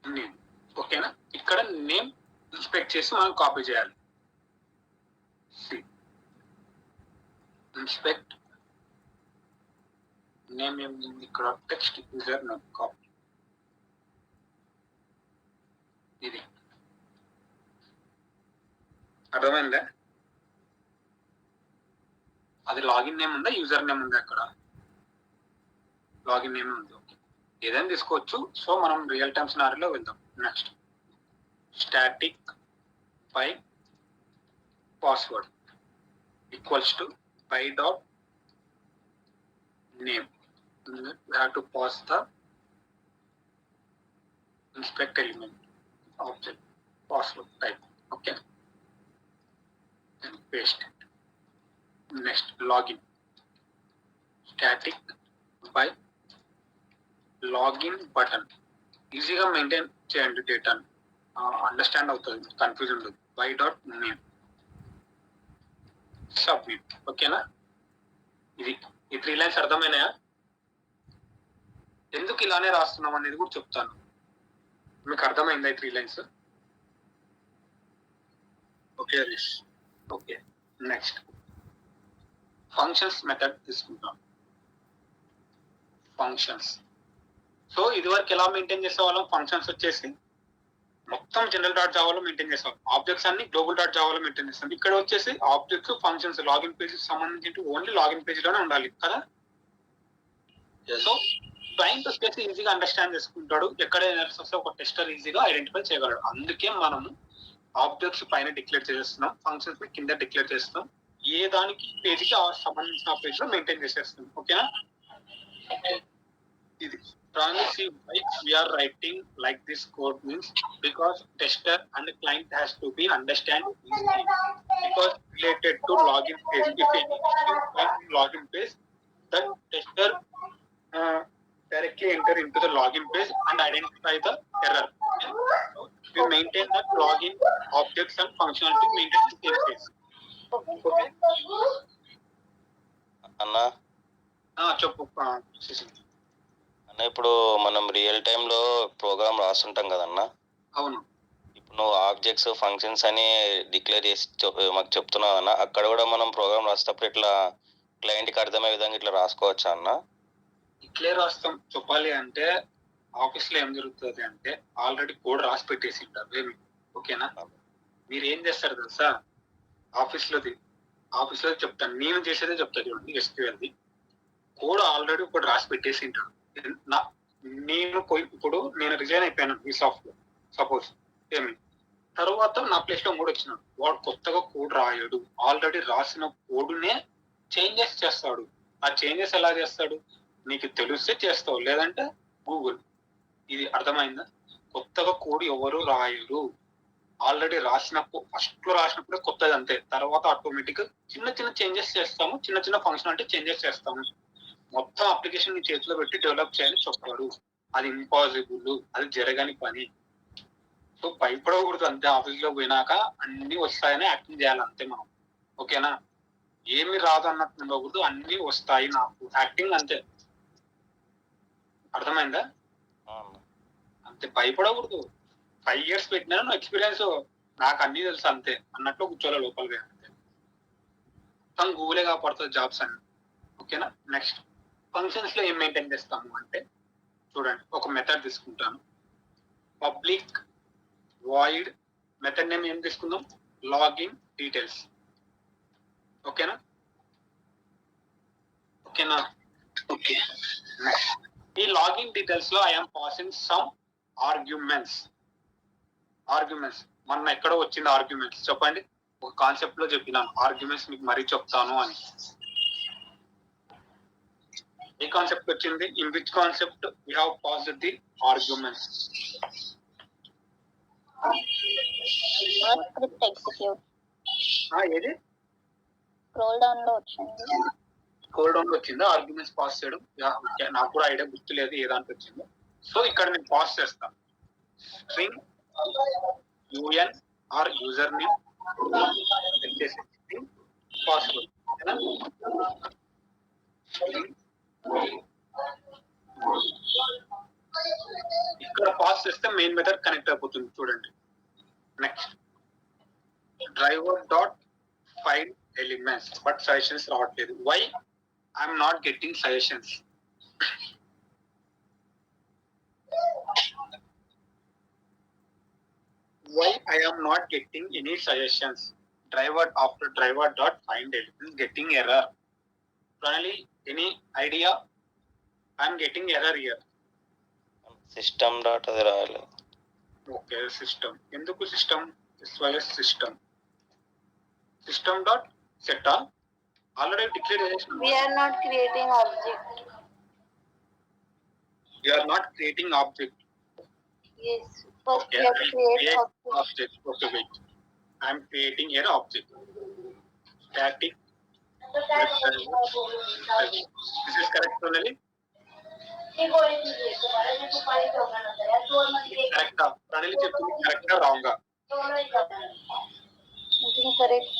name. ఓకేనా, ఇక్కడ నేమ్ ఇన్స్పెక్ట్ చేసి మనం కాపీ చేయాలి. ఇన్స్పెక్ట్ నేమ్ ఏమి ఇక్కడ? Text user name copy. ఇది అర్థమైందా? అది లాగిన్ నేమ్ ఉందా, యూజర్ నేమ్ ఉందా? అక్కడ లాగిన్ నేమ్ ఉంది. ఏదైనా తీసుకోవచ్చు. సో మనం రియల్ టైమ్ సినారీలో వెళ్దాం. నెక్స్ట్ స్టాటిక్ పై పాస్వర్డ్ ఈక్వల్స్ టు పై dot. name. We have to pass the name. Okay. Next. Password equals to py dot name. inspect element object password type. Okay, then paste it. Next, login static by login button. ఈజీగా maintain చేయండి డేటాను, understand అవుతుంది, confusion ఉండదు. Y dot name submit. ఓకేనా? ఇది ఈ 3 lines అర్థమైనాయా? ఎందుకు ఇలానే రాస్తున్నాం అనేది కూడా చెప్తాను. మీకు అర్థమైందా ఈ 3 lines? Okay Harish. Okay, next functions method తీసుకుంటాం. ఫంక్షన్స్, సో ఇది వరకు ఎలా మెయింటైన్ చేసేవాళ్ళం? ఫంక్షన్స్ వచ్చేసి మొత్తం జనరల్ డాట్ జావాలో మెయింటైన్ చేస్తాం, ఆబ్జెక్ట్స్ అన్ని గ్లోబల్ డాట్ జావాలో మెయింటైన్ చేస్తాం. ఇక్కడ వచ్చేసి ఆబ్జెక్ట్స్ ఫంక్షన్స్ లాగిన్ పేజ్ సంబంధించి ఓన్లీ లాగిన్ పేజ్ లోనే ఉండాలి కదా. సో క్లయింట్ వచ్చేసి ఈజీగా అండర్స్టాండ్ చేసుకుంటాడు, ఎక్కడ ఎర్రర్స్ వస్తే ఒక టెస్టర్ ఈజీగా ఐడెంటిఫై చేయగలడు. అందుకే మనము ఆబ్జెక్ట్స్ పైన డిక్లేర్ చేస్తున్నాం, ఫంక్షన్స్ ని కింద డిక్లేర్ చేస్తాం, ఏ దానికి పేజ్కి సంబంధించిన పేజ్ లో మెయింటైన్ చేసేస్తాం. ఓకేనా? ఇది Finally, see why we are writing like this code means because tester and the client has to be understand easily, because related to login page. If any issue in login page, the tester directly enter into the login page and identify the error. So we maintain the login objects and functionality maintain the same page. Okay. అన్నా చెప్పు. అన్న, ఇప్పుడు మనం real టైంలో programme రాస్తుంటాం కదన్నా. అవును. ఇప్పుడు నువ్వు ఆబ్జెక్ట్స్ ఫంక్షన్స్ అని డిక్లేర్ చేసి మాకు చెప్తున్నావు అన్న, అక్కడ కూడా మనం ప్రోగ్రామ్ రాసేటప్పుడు ఇట్లా క్లయింట్కి అర్థమయ్యే విధంగా ఇట్లా రాసుకోవచ్చా అన్న? ఇట్లే రాస్తాం. చెప్పాలి అంటే ఆఫీస్ లో ఏం జరుగుతుంది అంటే ఆల్రెడీ కోడ్ రాసి పెట్టేసి ఉంటారు. ఓకేనా? మీరు ఏం చేస్తారు తెలుసా? ఆఫీస్ లో చెప్తాను, నేను చేసేదే చెప్తా చూడండి. ఎస్క్యూఎల్ది కోడ్ ఆల్రెడీ ఒకటి రాసి పెట్టేసి ఉంటాడు. నేను రిజైన్ అయిపోయాను ఈ సాఫ్ట్వేర్ సపోజ్, తర్వాత నా ప్లేస్ లో కూడా వచ్చినాడు. వాడు కొత్తగా కోడ్ రాయడు, ఆల్రెడీ రాసిన కోడ్నే చేంజెస్ చేస్తాడు. ఆ చేంజెస్ ఎలా చేస్తాడు? నీకు తెలిస్తే చేస్తావు, లేదంటే గూగుల్. ఇది అర్థమైందా? కొత్తగా కోడ్ ఎవరు రాయరు, ఆల్రెడీ ఫస్ట్ లో రాసినప్పుడే కొత్తది అంతే. తర్వాత ఆటోమేటిక్ చిన్న చిన్న చేంజెస్ చేస్తాము, చిన్న చిన్న ఫంక్షనాలిటీ చేంజెస్ చేస్తాము. మొత్తం అప్లికేషన్ ని చేతిలో పెట్టి డెవలప్ చేయాలని చెప్పాడు. అది ఇంపాసిబుల్, అది జరగని పని. సో భయపడకూడదు అంతే. ఆఫీస్ లో పోయినాక అన్ని వస్తాయని యాక్టింగ్ చేయాలి అంతే మనం. ఓకేనా? ఏమి రాదు అన్నట్టు ఉండకూడదు, అన్ని వస్తాయి నాకు యాక్టింగ్ అంతే. అర్థమైందా? అంతే, భయపడకూడదు. 5 years పెట్టినా ఎక్స్పీరియన్స్, నాకు అన్ని తెలుసు అంతే అన్నట్లు కూర్చోవాలి లోపలిగా అంతే. మొత్తం గూగులే కాపాడుతుంది జాబ్స్ అని. ఓకేనా? నెక్స్ట్ ఫంక్షన్స్ లో ఏం మెయింటైన్ చేస్తాము అంటే చూడండి, ఒక మెథడ్ తీసుకుంటాను. పబ్లిక్ వాయిడ్ మెథడ్ నేమ్ ఏం తీసుకుందాం? Login details. ఓకేనా? ఓకే. ఈ లాగిన్ డీటెయిల్స్ లో ఐఎమ్ పాసింగ్ సమ్ ఆర్గ్యుమెంట్స్. మొన్న ఎక్కడో వచ్చింది ఆర్గ్యుమెంట్స్, చెప్పండి. ఒక కాన్సెప్ట్ లో చెప్పినాను ఆర్గ్యుమెంట్స్, మీకు మరీ చెప్తాను అని. ఏ కాన్సెప్ట్ వచ్చింది? In which concept we have passed the arguments? Script execute. ఏది? స్క్రోల్ డౌన్ లో వచ్చింది. స్క్రోల్ డౌన్ లో వచ్చిందా ఆర్గ్యుమెంట్స్ పాస్ చేయడం? నాకు కూడా ఐడియా గుర్తులేదు ఏ దాంట్లో వచ్చిందో. సో ఇక్కడ నేను పాస్ చేస్తాను. String UN or user name password. ఇక్కడ పాస్ చేస్తే మెయిన్ మెథడ్ కనెక్ట్ అయిపోతుంది. చూడండి. Next driver dot find elements, but suggestions రావట్లేదు. Why I'm not getting suggestions? Why I am not getting any suggestions? After driver dot find element getting error. Finally, any idea? I am getting error here. System dot అది రాయాలి. Okay, system. ఎందుకు system? System dot set already declare చేసిన. We are not creating object. We are not creating object. Yes. First Okay, we have to create object. Okay, wait. I am creating an object. Static. This is correct, Pranali? Correct. Pranali చెప్పింది correct wrong? Correct.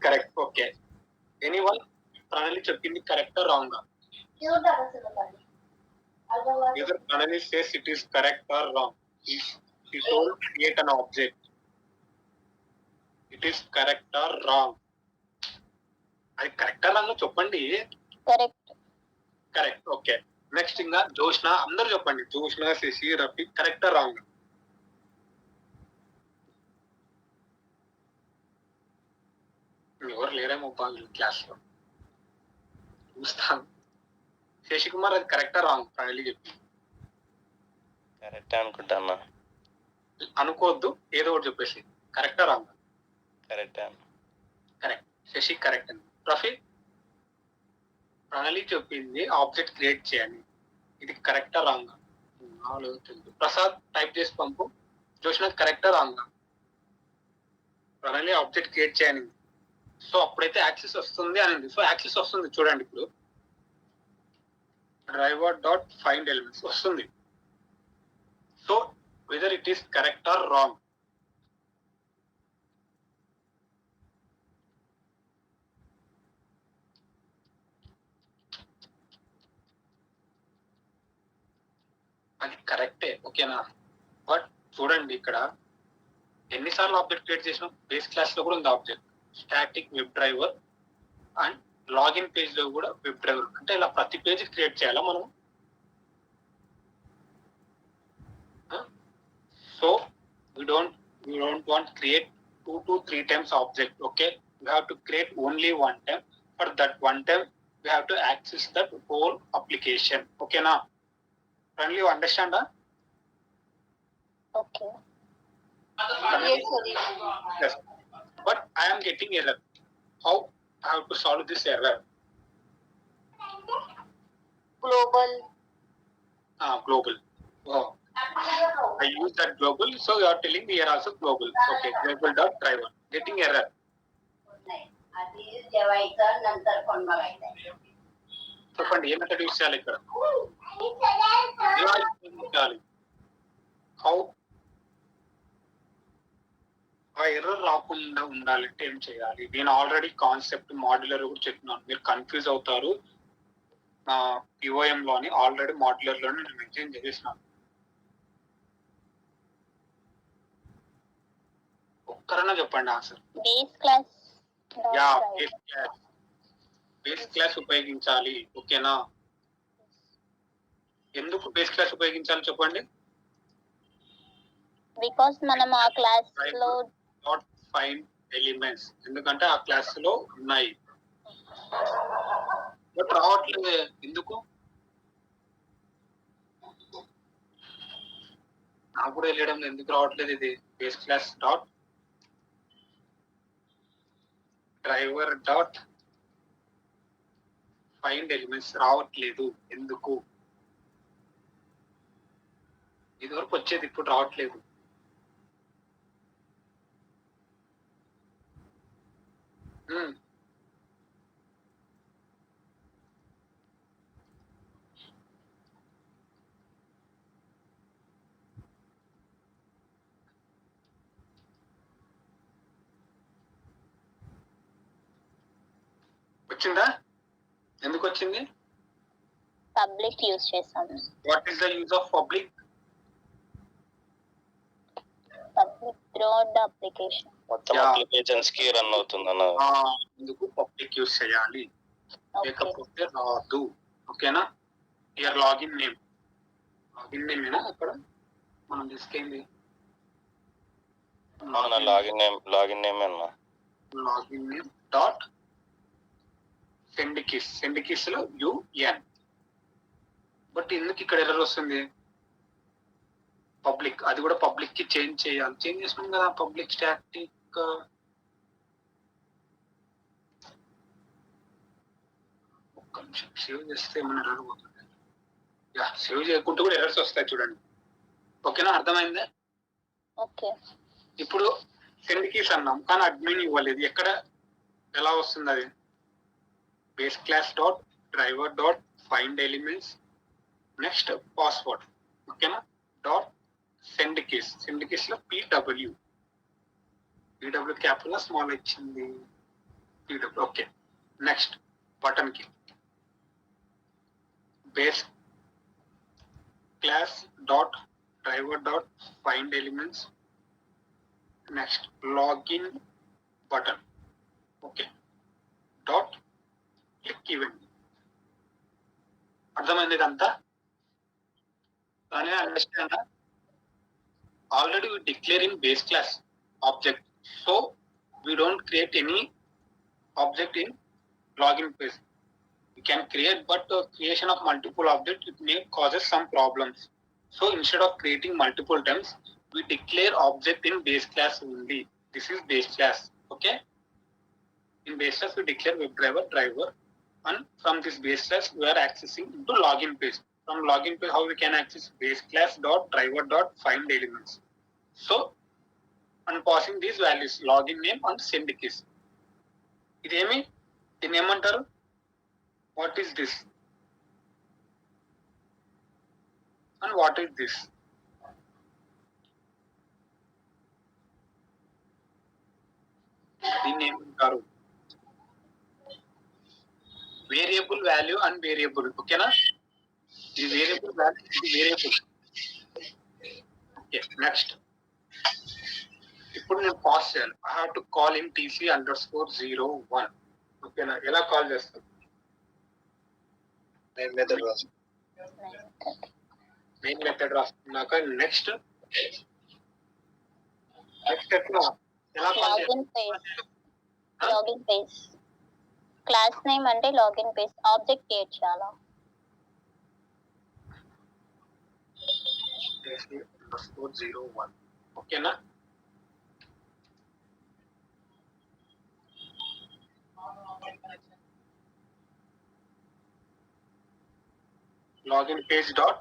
Correct. Okay. Anyone? Pranali చెప్పింది correct wrong? Either Pranali says it is correct or wrong. She told create an object. It is correct or wrong? అది కరెక్టా wrong చెప్పండి. Correct. Correct. Okay. Next ఇంకా జోష్న, అందరూ చెప్పండి. జోష్న, శశి, రఫీ కరెక్టా wrong? ఎవరు లేరేమో class లో చూస్తాను. శశికుమార్ అది కరెక్టా రాంగ్? ఫైనల్లీ చెప్పి కరెక్ట్ అనుకుంటా అన్న. అనుకోవద్దు, ఏదో ఒకటి చెప్పేసి. కరెక్టా రాంగ్? కరెక్ట్ అన్న. కరెక్ట్. శశి కరెక్ట్ అండి. రఫీ ప్రణాళి చెప్పింది ఆబ్జెక్ట్ క్రియేట్ చేయండి, ఇది కరెక్టా రాంగ్? ప్రసాద్ టైప్ చేసి పంపు. జోష్న కరెక్టా రాంగ్? ప్రణాళి ఆబ్జెక్ట్ క్రియేట్ చేయండి, సో అప్పుడైతే యాక్సెస్ వస్తుంది అనింది. సో యాక్సెస్ వస్తుంది చూడండి. ఇప్పుడు డ్రైవర్ డాట్ ఫైండ్ ఎలిమెంట్స్ వస్తుంది. So whether it is correct or wrong? అది కరెక్టే, ఓకేనా? బట్ చూడండి ఇక్కడ ఎన్నిసార్లు ఆబ్జెక్ట్ క్రియేట్ చేసినాం. బేస్ క్లాస్ లో కూడా ఉంది object, static web driver and login page లో కూడా వెబ్ డ్రైవర్. అంటే ఇలా ప్రతి పేజ్ క్రియేట్ చేయాలా మనం? So we don't want create 2 to 3 times object. Okay, we have to create only one time. For that one time we have to access that whole application. Okay na? Finally you understand? Okay. Yes, sorry. Yes, but I am getting error. How I have to solve this error? Global. Global. Oh, I use that global, so you are telling me here also global. Okay, global dot driver. Getting error. చెప్పండి ఏ method use చేయాలి ఇక్కడ? How ఆ error రాకుండా ఉండాలంటే ఏం చేయాలి? నేను already concept modular కూడా చెప్పినాను, మీరు కన్ఫ్యూజ్ అవుతారు. పిఓఎం లోని ఆల్రెడీ మాడ్యులర్ లోని నేను మెన్షన్ చేసేసినాను. ఒక్కరన్నా చెప్పండి answer. Base class. Yeah, base class ఉపయోగించాలి. ఓకేనా? ఎందుకు బేస్ క్లాస్ ఉపయోగించాలి చెప్పండి? బికాస్ మనం ఆ క్లాస్ లో నాట్ ఫైండ్ ఎలిమెంట్స్, ఎందుకంటే ఆ క్లాస్ లో ఉన్నాయి బట్ రావట్లేదు. ఎందుకు? నాకు కూడా వెళ్ళడం ఎందుకు రావట్లేదు ఇది? Base class dot driver dot find elements రావట్లేదు ఎందుకు? ఇది వరకు వచ్చేది, ఇప్పుడు రావట్లేదు. వచ్చిందా? ఎందుకు వచ్చింది? పబ్లిక్ యూజ్ చేసాము. What is the use of public? Public throughout the application. మొత్తం అప్లికేషన్స్ కి రన్ అవుతుంది అన్న. ఎందుకు పబ్లిక్ యూజ్ చేయాలి, లేకపోతే రాదు. ఓకేనా? Here login name. Login name ఏనా అక్కడ మనం తీసుకెళ్ళి? లాగిన్ నేమ్ అన్న. Login name dot send keys. Send keys లో UN. బట్ ఎందుకు ఇక్కడ ఎర్రర్ వస్తుంది? పబ్లిక్, అది కూడా పబ్లిక్ కి చేంజ్ చేయాలి. చేంజ్ చేసినాం కదా పబ్లిక్ స్టాటిక్. ఒక్క నిమిషం సేవ్ చేస్తే ఏమైనా ఎర్రర్ పోతుంది. యా, సేవ్ చేయకుంటే కూడా ఎర్రర్స్ వస్తాయి చూడండి. ఓకేనా, అర్థమైందా? ఓకే. ఇప్పుడు సెండ్ కీస్ అన్నాం కానీ అడ్మిన్ ఇవ్వలేదు. ఎక్కడ ఎలా వస్తుంది అది? Base class dot driver dot find elements next password. ఓకేనా, డాట్ సెండ్ కీస్ లో పీడబ్ల్యూ క్యాపిటల్ స్మాల్ ఇచ్చింది పీడబ్ల్యూ. ఓకే, నెక్స్ట్ బటన్ కి base class dot driver dot find elements next login button. Okay, dot click event. అర్థమైంది ఇదంతా? Understand? Already we declare in base class object, so we don't create any object in login page. We can create, but creation of multiple objects it may causes some problems. So instead of creating multiple times, we declare object in base class only. This is base class. Okay, in base class we declare WebDriver, and from this base class we are accessing into login page. From login page, how we can access base class dot driver dot find elements. So and passing these values login name and send keys. ఇదేమి దీన్ని ఏమంటారు? What is this and what is this? దీన్ని ఏమంటారు? Variable value and variable. ఓకేనా, ఇది variable value, ఇది variable. Okay, next ఇప్పుడు నేను పాస్ చేయాలి. I have to call in TC_01. ఓకేనా, ఎలా కాల్ చేస్తాను? మెయిన్ మెథడ్ రాసు. మెయిన్ మెథడ్ రాసుకున్నాక నెక్స్ట్ ఎట్లా ఎలా call login page class name అంటే లాగిన్ పేజ్ ఆబ్జెక్ట్ క్రియేట్ చేయాలా? TC_01. ఓకేనా, login page dot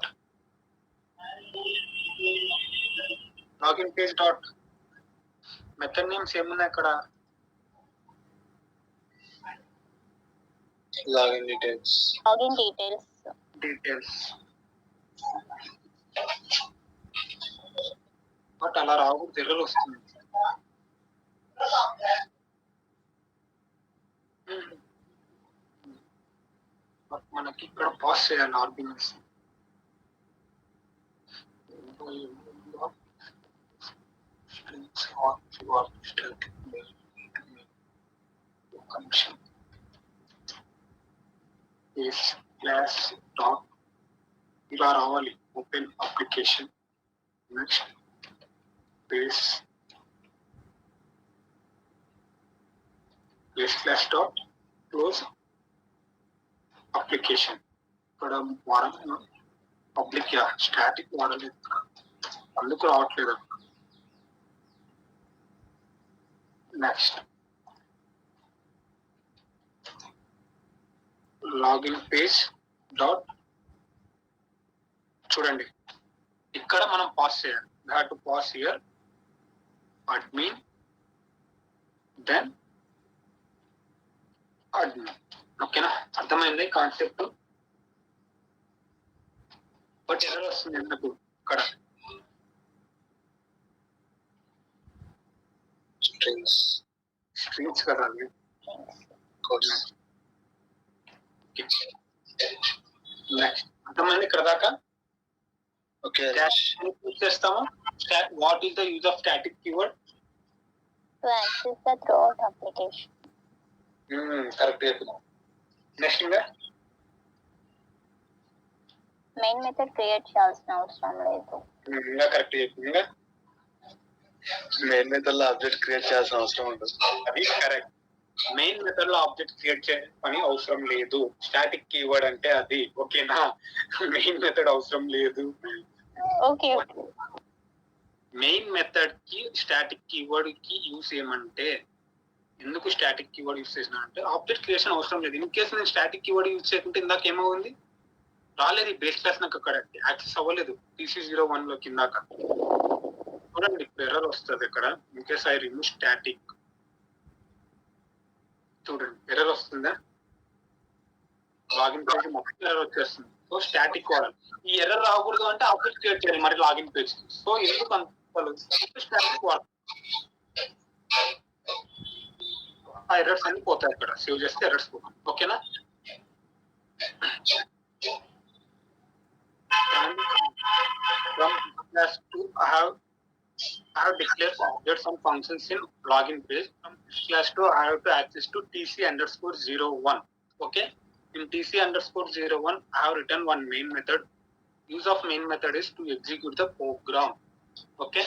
method names ఏమున్నాయి అక్కడ? Login details. బట్ అలా రాకూడదు, ఎర్రర్ వస్తుంది. బట్ మనకి ఇక్కడ పాస్ చేయాలి ఆర్గ్యుమెంట్స్. క్లాస్ డాట్ ఇలా రావాలి. Open application next base class dot close application. ఇక్కడ వాడలేదు పబ్లిక్, స్టాటిక్ వాడలేదు, అందుకు రావట్లేదు. నెక్స్ట్ లాగిన్ పేజ్ డాట్, చూడండి ఇక్కడ మనం పాస్ చేయాలి. Have to pass here admin then admin. ఓకేనా, అర్థమైంది కాన్సెప్ట్? బట్ ఎర్రర్ వస్తుంది ఎందుకు? ఇక్కడ స్ట్రింగ్స్ కదా అవి. నెక్స్ట్ అర్థమైంది ఇక్కడ దాకా? ఓకే, యూజ్ చేస్తాము. What is the use of static keyword? To access the throughout application. Correct చెప్తున్నాం. నెక్స్ట్ ఇంకా మెయిన్ మెథడ్ క్రియేట్ చేయాల్సిన అవసరం లేదు. ఇంకా కరెక్ట్ చెప్పింది. ఇంకా మెయిన్ మెథడ్ లో ఆబ్జెక్ట్ క్రియేట్ చేయాల్సిన అవసరం ఉంటుంది. అది కరెక్ట్. మెయిన్ మెథడ్ లో ఆబ్జెక్ట్ క్రియేట్ చేయాల్సిన పని అవసరం లేదు. స్టాటిక్ కీవర్డ్ అంటే అది. ఓకేనా, మెయిన్ మెథడ్ అవసరం లేదు. ఓకే, మెయిన్ మెథడ్ కి స్టాటిక్ కీవర్డ్ కి యూస్ ఏమంటే, ఎందుకు స్టాటిక్ కీవర్డ్ యూస్ చేసిన అంటే ఆబ్జెక్ట్ క్రియేషన్ అవసరం లేదు. ఇన్ కేసు నేను స్టాటిక్ కీవర్డ్ యూస్ చేయకుంటే ఇందాక ఏమవుంది? రాలేదు ఈ బేస్ క్లాస్ నాకు అక్కడ యాక్సెస్ అవ్వలేదు TC01 లో కిందాక. చూడండి ఎర్రర్ వస్తుంది ఇక్కడ. ఇన్కేస్ ఐ రిమూవ్ స్టాటిక్, చూడండి ఎర్రర్ వస్తుందా? లాగిన్ పేజ్ మొత్తం ఎర్రర్ వచ్చేస్తుంది. సో స్టాటిక్ వాడాలి. ఈ ఎర్రర్ రాకూడదు అంటే ఆబ్జెక్ట్ క్రియేట్ చేయాలి మరి లాగిన్ పేజ్. సో ఎందుకు అంత స్టాటిక్ వాడాలి? ఆ ఎర్రర్స్ అన్ని పోతాయి అక్కడ. సేవ్ చేస్తే ఎర్రర్స్ పోతాయి. ఓకేనా? From class 2, I have declared objects and functions in login page. From class 2, I have to access to TC_01. Okay. In TC_01, I have written one main method. Use of main method is to execute the program. Okay.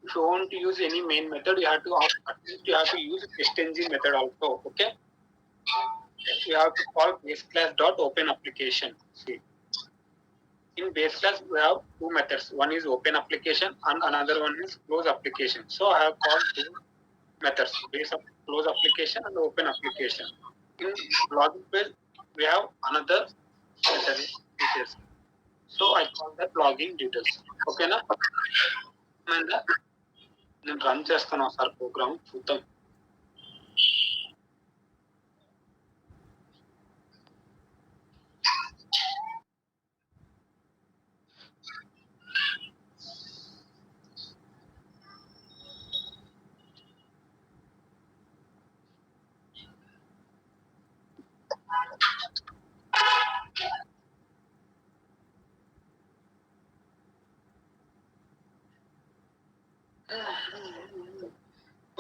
If you want to use any main method, you have to use stng method also. Okay. You have to call base class dot open application. See. In base class, we have two methods. One is open application and another one is close application. So I have called two methods: base close application and open application. In login page, we have another method details. So I call that login details. Okay na? And నేను run చేస్తాను sir programme చూద్దాం.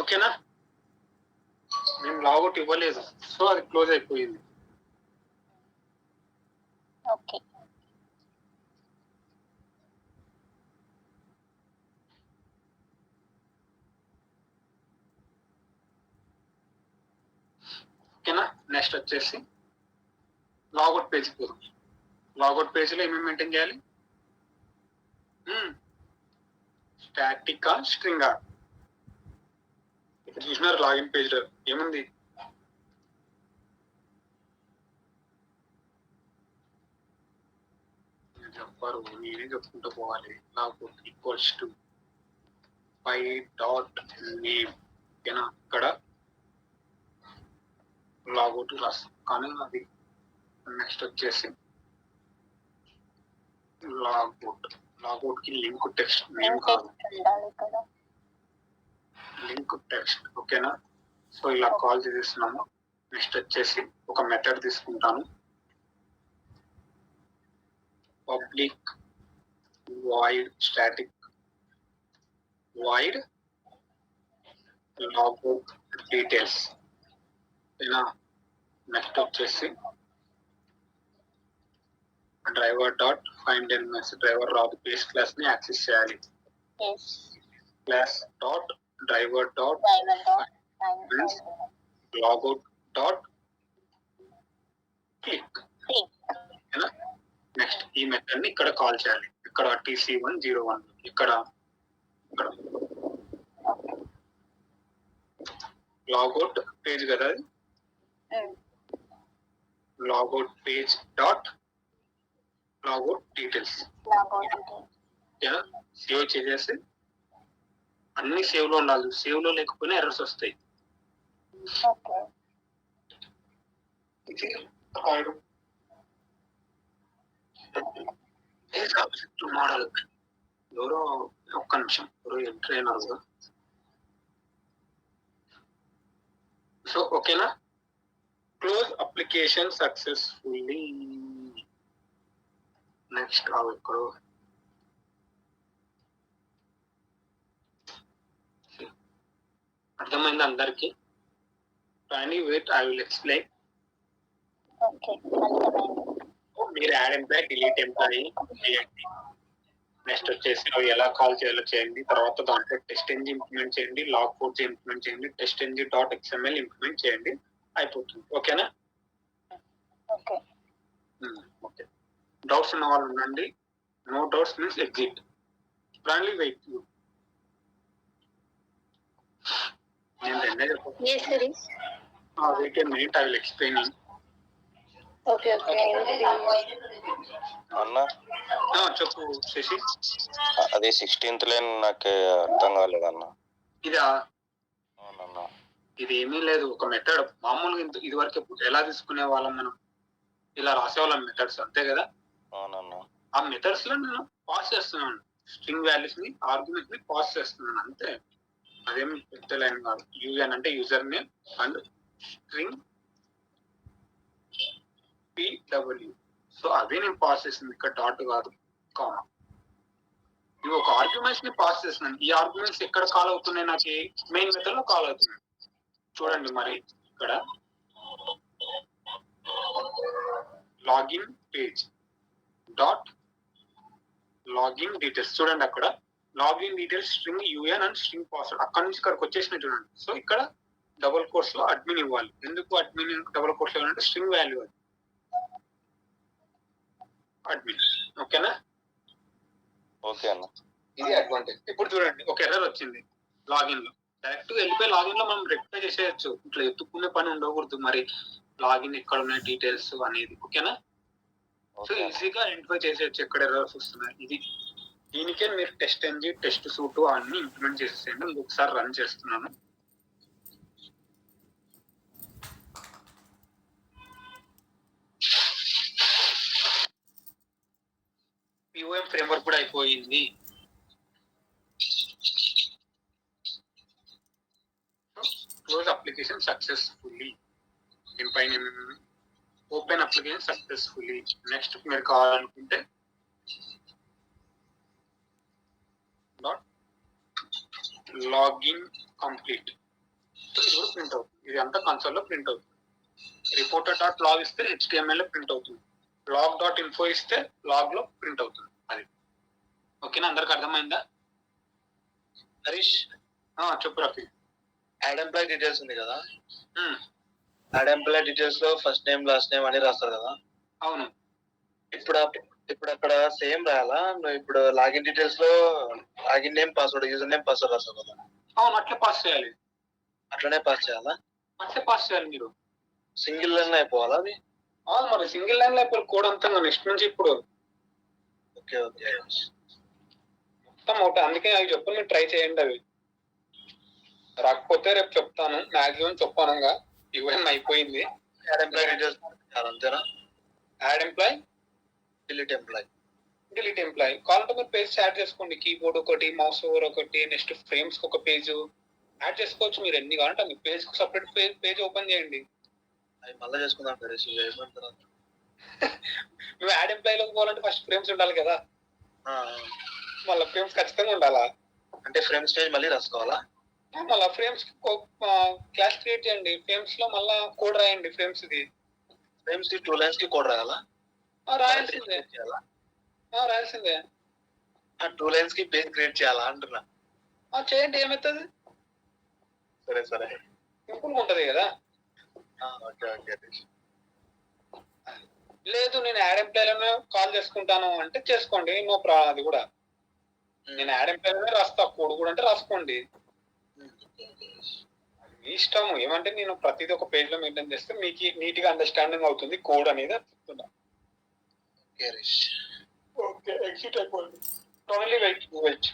ఓకేనా? నేను logout ఇవ్వలేదు, so అది close అయిపోయింది. Okay. ఓకేనా? Next వచ్చేసి లాగౌట్ పేజ్ పోదాం. లాగౌట్ పేజ్ లో ఏమేమి మెయింటైన్ చేయాలి? Static string. ఇక్కడ చూసినారు లాగిన్ పేజ్ లో ఏముంది? చెప్పారు, నేనే చెప్పుకుంటూ పోవాలి. Logout equals to py.name. ఓకేనా? ఇక్కడ లాగౌట్ రాస్తాం కానీ అది నెక్స్ట్ వచ్చేసి లాగౌట్ కి లింక్ టెక్స్ట్ నేమ్ కాదు, లింక్ టెక్స్ట్. ఓకేనా? సో ఇలా కాల్ చేస్తున్నాము. నెక్స్ట్ వచ్చేసి ఒక మెథడ్ తీసుకుంటాను. Public void static void logout details. ఓకేనా? నెక్స్ట్ వచ్చేసి driver dot find elements. Driver రాదు, బేస్ క్లాస్ ని యాక్సెస్ చేయాలి. Class dot driver dot logout dot click. Next ఈ మెథడ్ ని ఇక్కడ కాల్ చేయాలి. ఇక్కడ TC101 ఇక్కడ లాగౌట్ పేజ్ కదా, అది logout page dot logout details. Save చేసేసి అన్ని సేవ్ లో ఉండాలి. సేవ్ లో లేకపోయినా ఎర్రర్స్ వస్తాయి. మోడల్ ఎవరో ఒక్క నిమిషం ఎవరో ఎంటర్ అయినారు. సో ఓకేనా? Close application successfully. నెక్స్ట్ ఇక్కడ అర్థమైంది అందరికి? Wait, I will explain. మీరు యాడ్ ఎంప్లాయ్ డిలీట్ ఎంప్లాయీ చేయండి. నెక్స్ట్ వచ్చేసి అవి ఎలా కాల్ చేయాలో చేయండి. తర్వాత దాంట్లో టెస్ట్ ఎంజీ ఇంప్లిమెంట్ చేయండి, లాగ్ కోడ్స్ ఇంప్లిమెంట్ చేయండి, టెస్ట్ ఎంజీ .xml ఇంప్లిమెంట్ చేయండి, అయిపోతుంది. ఓకేనా? ఓకే. డౌట్స్ ఉన్న వాళ్ళు ఉండండి. No doubts means exit. Friendly wait. నేను రెండే చెప్పాను. Wait a minute, I will explain. Okay, okay. అన్న చెప్పు శశి. అది 16th లైన్ నాకు అర్థం కాలేదన్న. ఇదా? అవునన్నా. ఇది ఏమీ లేదు, ఒక మెథడ్. మామూలుగా ఇది వరకు ఎలా తీసుకునే వాళ్ళం మనం, ఇలా రాసేవాళ్ళం మెథడ్స్, అంతే కదా? అవునన్నా. ఆ మెథడ్స్ లో నేను పాస్ చేస్తున్నాను, స్ట్రింగ్ వాల్యూస్ ని, ఆర్గ్యుమెంట్ ని పాస్ చేస్తున్నాను అంతే. అదేం పెద్ద లైన్ కాదు. యూఎన్ అంటే user name and string PW. So అదే నేను పాస్ చేసింది, ఇక్కడ డాట్ కాదు, కామా. ఇవి ఒక ఆర్గ్యుమెంట్స్ ని పాస్ చేస్తున్నాను. ఈ ఆర్గ్యుమెంట్స్ ఎక్కడ కాల్ అవుతున్నాయి, నాకు మెయిన్ మెథడ్ లో కాల్ అవుతున్నాయి. చూడండి మరి ఇక్కడ login page dot login details. చూడండి అక్కడ login details string UN and string password. అక్కడ నుంచి ఇక్కడికి వచ్చేసినాయి చూడండి. సో ఇక్కడ డబుల్ కోర్స్ లో అడ్మిన్ ఇవ్వాలి. ఎందుకు అడ్మిన్ డబుల్ కోర్స్ లో ఇవ్వాలంటే స్ట్రింగ్ వాల్యూ అది అడ్మిన్. ఓకేనా? ఓకే అన్న. ఇది అడ్వాంటేజ్. ఇప్పుడు చూడండి ఒక ఎర్రర్ వచ్చింది లాగిన్ లో. డైరెక్ట్ గా వెళ్ళిపోయి లాగిన్ లో మనం రెక్టిఫై చేసేయచ్చు, ఇట్లా ఎత్తుకునే పని ఉండకూడదు. మరి లాగిన్ ఎక్కడ ఉన్నాయి డీటెయిల్స్ అనేది. ఓకేనా? సో ఈజీగా ఐడెంటిఫై చేసేయచ్చు ఎక్కడ ఎర్రర్స్ వస్తున్నాయి. ఇది దీనికే మీరు టెస్ట్ ఎంజీ, టెస్ట్ సూట్ అన్ని ఇంప్లిమెంట్ చేసేయండి. ఇంకొకసారి రన్ చేస్తున్నాను. పిఓఎం ఫ్రేమ్వర్క్ కూడా అయిపోయింది. Close application successfully. దీనిపైన ఓపెన్ అప్లికేషన్ సక్సెస్ఫుల్లీ. నెక్స్ట్ మీరు కావాలనుకుంటే లాగిన్ కంప్లీట్. సో ఇది కూడా ప్రింట్ అవుతుంది. ఇది అంతా కన్సోల్ లో ప్రింట్ అవుతుంది. రిపోర్టర్ డాట్ లాగ్ ఇస్తే HTML లో ప్రింట్ అవుతుంది. లాగ్ డాట్ ఇన్ఫో ఇస్తే లాగ్ లో ప్రింట్ అవుతుంది. అది ఓకేనా? అందరికి అర్థమైందా? హరీష్, చెప్పు రఫీ. యాడ్ ఎంప్లాయ్ డీటెయిల్స్ ఉంది కదా, యాడ్ ఎంప్లాయ్ డీటెయిల్స్ లో ఫస్ట్ నేమ్ లాస్ట్ నేమ్ అని రాస్తారు కదా. అవును. ఇప్పుడు అక్కడ సేమ్ రాయాలా? నువ్వు ఇప్పుడు లాగిన్ డీటెయిల్స్ లో login name password, user name password రాస్తావు కదా. అవును, అట్లే పాస్ చేయాలి. అట్లనే పాస్ చేయాలా? అట్లే పాస్ చేయాలి మీరు. సింగిల్ లైన్ అయిపోవాలా అది? అవును, మరి సింగిల్ లైన్ లో అయిపోయి కోడ్ అంతా నెక్స్ట్ నుంచి ఇప్పుడు ఓకే ఓకే. మొత్తం ఒకటి. అందుకే అవి చెప్పు, మీరు ట్రై చేయండి. అవి రాకపోతే రేపు చెప్తాను. మాక్సిమం చెప్పానుగా. ఇవన్నీ అయిపోయింది. యాడ్ ఎంప్లాయ్ డీటెయిల్స్ అంతేనా? Add employee, delete employee, delete employee. కావాలంటే మీరు పేజ్ యాడ్ చేసుకోండి. కీబోర్డ్ ఒకటి, మౌస్ ఓవర్ ఒకటి, నెక్స్ట్ ఫ్రేమ్స్ ఒక పేజ్ యాడ్ చేసుకోవచ్చు. మీరు ఎన్ని కావాలంటే మీ పేజ్ కు సపరేట్ పేజ్ ఓపెన్ చేయండి. అవి మళ్ళీ చేసుకుందాం హరీష్. ఏమంటారు? నువ్వు యాడ్ ఎంప్లాయ్ లోకి పోవాలంటే ఫస్ట్ ఫ్రేమ్స్ ఉండాలి కదా. మళ్ళీ ఫ్రేమ్స్ ఖచ్చితంగా ఉండాలా? అంటే ఫ్రేమ్ స్టేజ్ మళ్ళీ రాసుకోవాలా? మళ్ళీ ఫ్రేమ్స్ క్లాస్ క్రియేట్ చేయండి. ఫ్రేమ్స్ లో మళ్ళీ కోడ్ రాయండి. ఫ్రేమ్స్ ది ఫ్రేమ్స్ కి 2 లైన్స్ కి కోడ్ రాయాలా? రాయాల్సిందే. రాయాల్సిందే. 2 లైన్స్ కి పేజ్ క్రియేట్ చేయాలా అంటున్నా. చేయండి, ఏమవుతుంది? సరే సరే, సింపుల్ గా ఉంటది కదా. Okay okay. లేదు నేను యాడ్ ఎంప్లాయ్ కాల్ చేసుకుంటాను అంటే చేసుకోండి, నో ప్రాబ్లం. అది కూడా నేను యాడ్ ఎంప్లాయ్ రాస్తా, కోడ్ కూడా అంటే రాసుకోండి. మీ ఇష్టం. ఏమంటే నేను ప్రతిదీ ఒక పేజ్ లో మెయింటైన్ చేస్తే మీకు నీట్ గా అండర్స్టాండింగ్ అవుతుంది కోడ్ అనేది చెప్తున్నా. ఓకే, ఎగ్జిట్ అయిపోయింది. వెయిట్.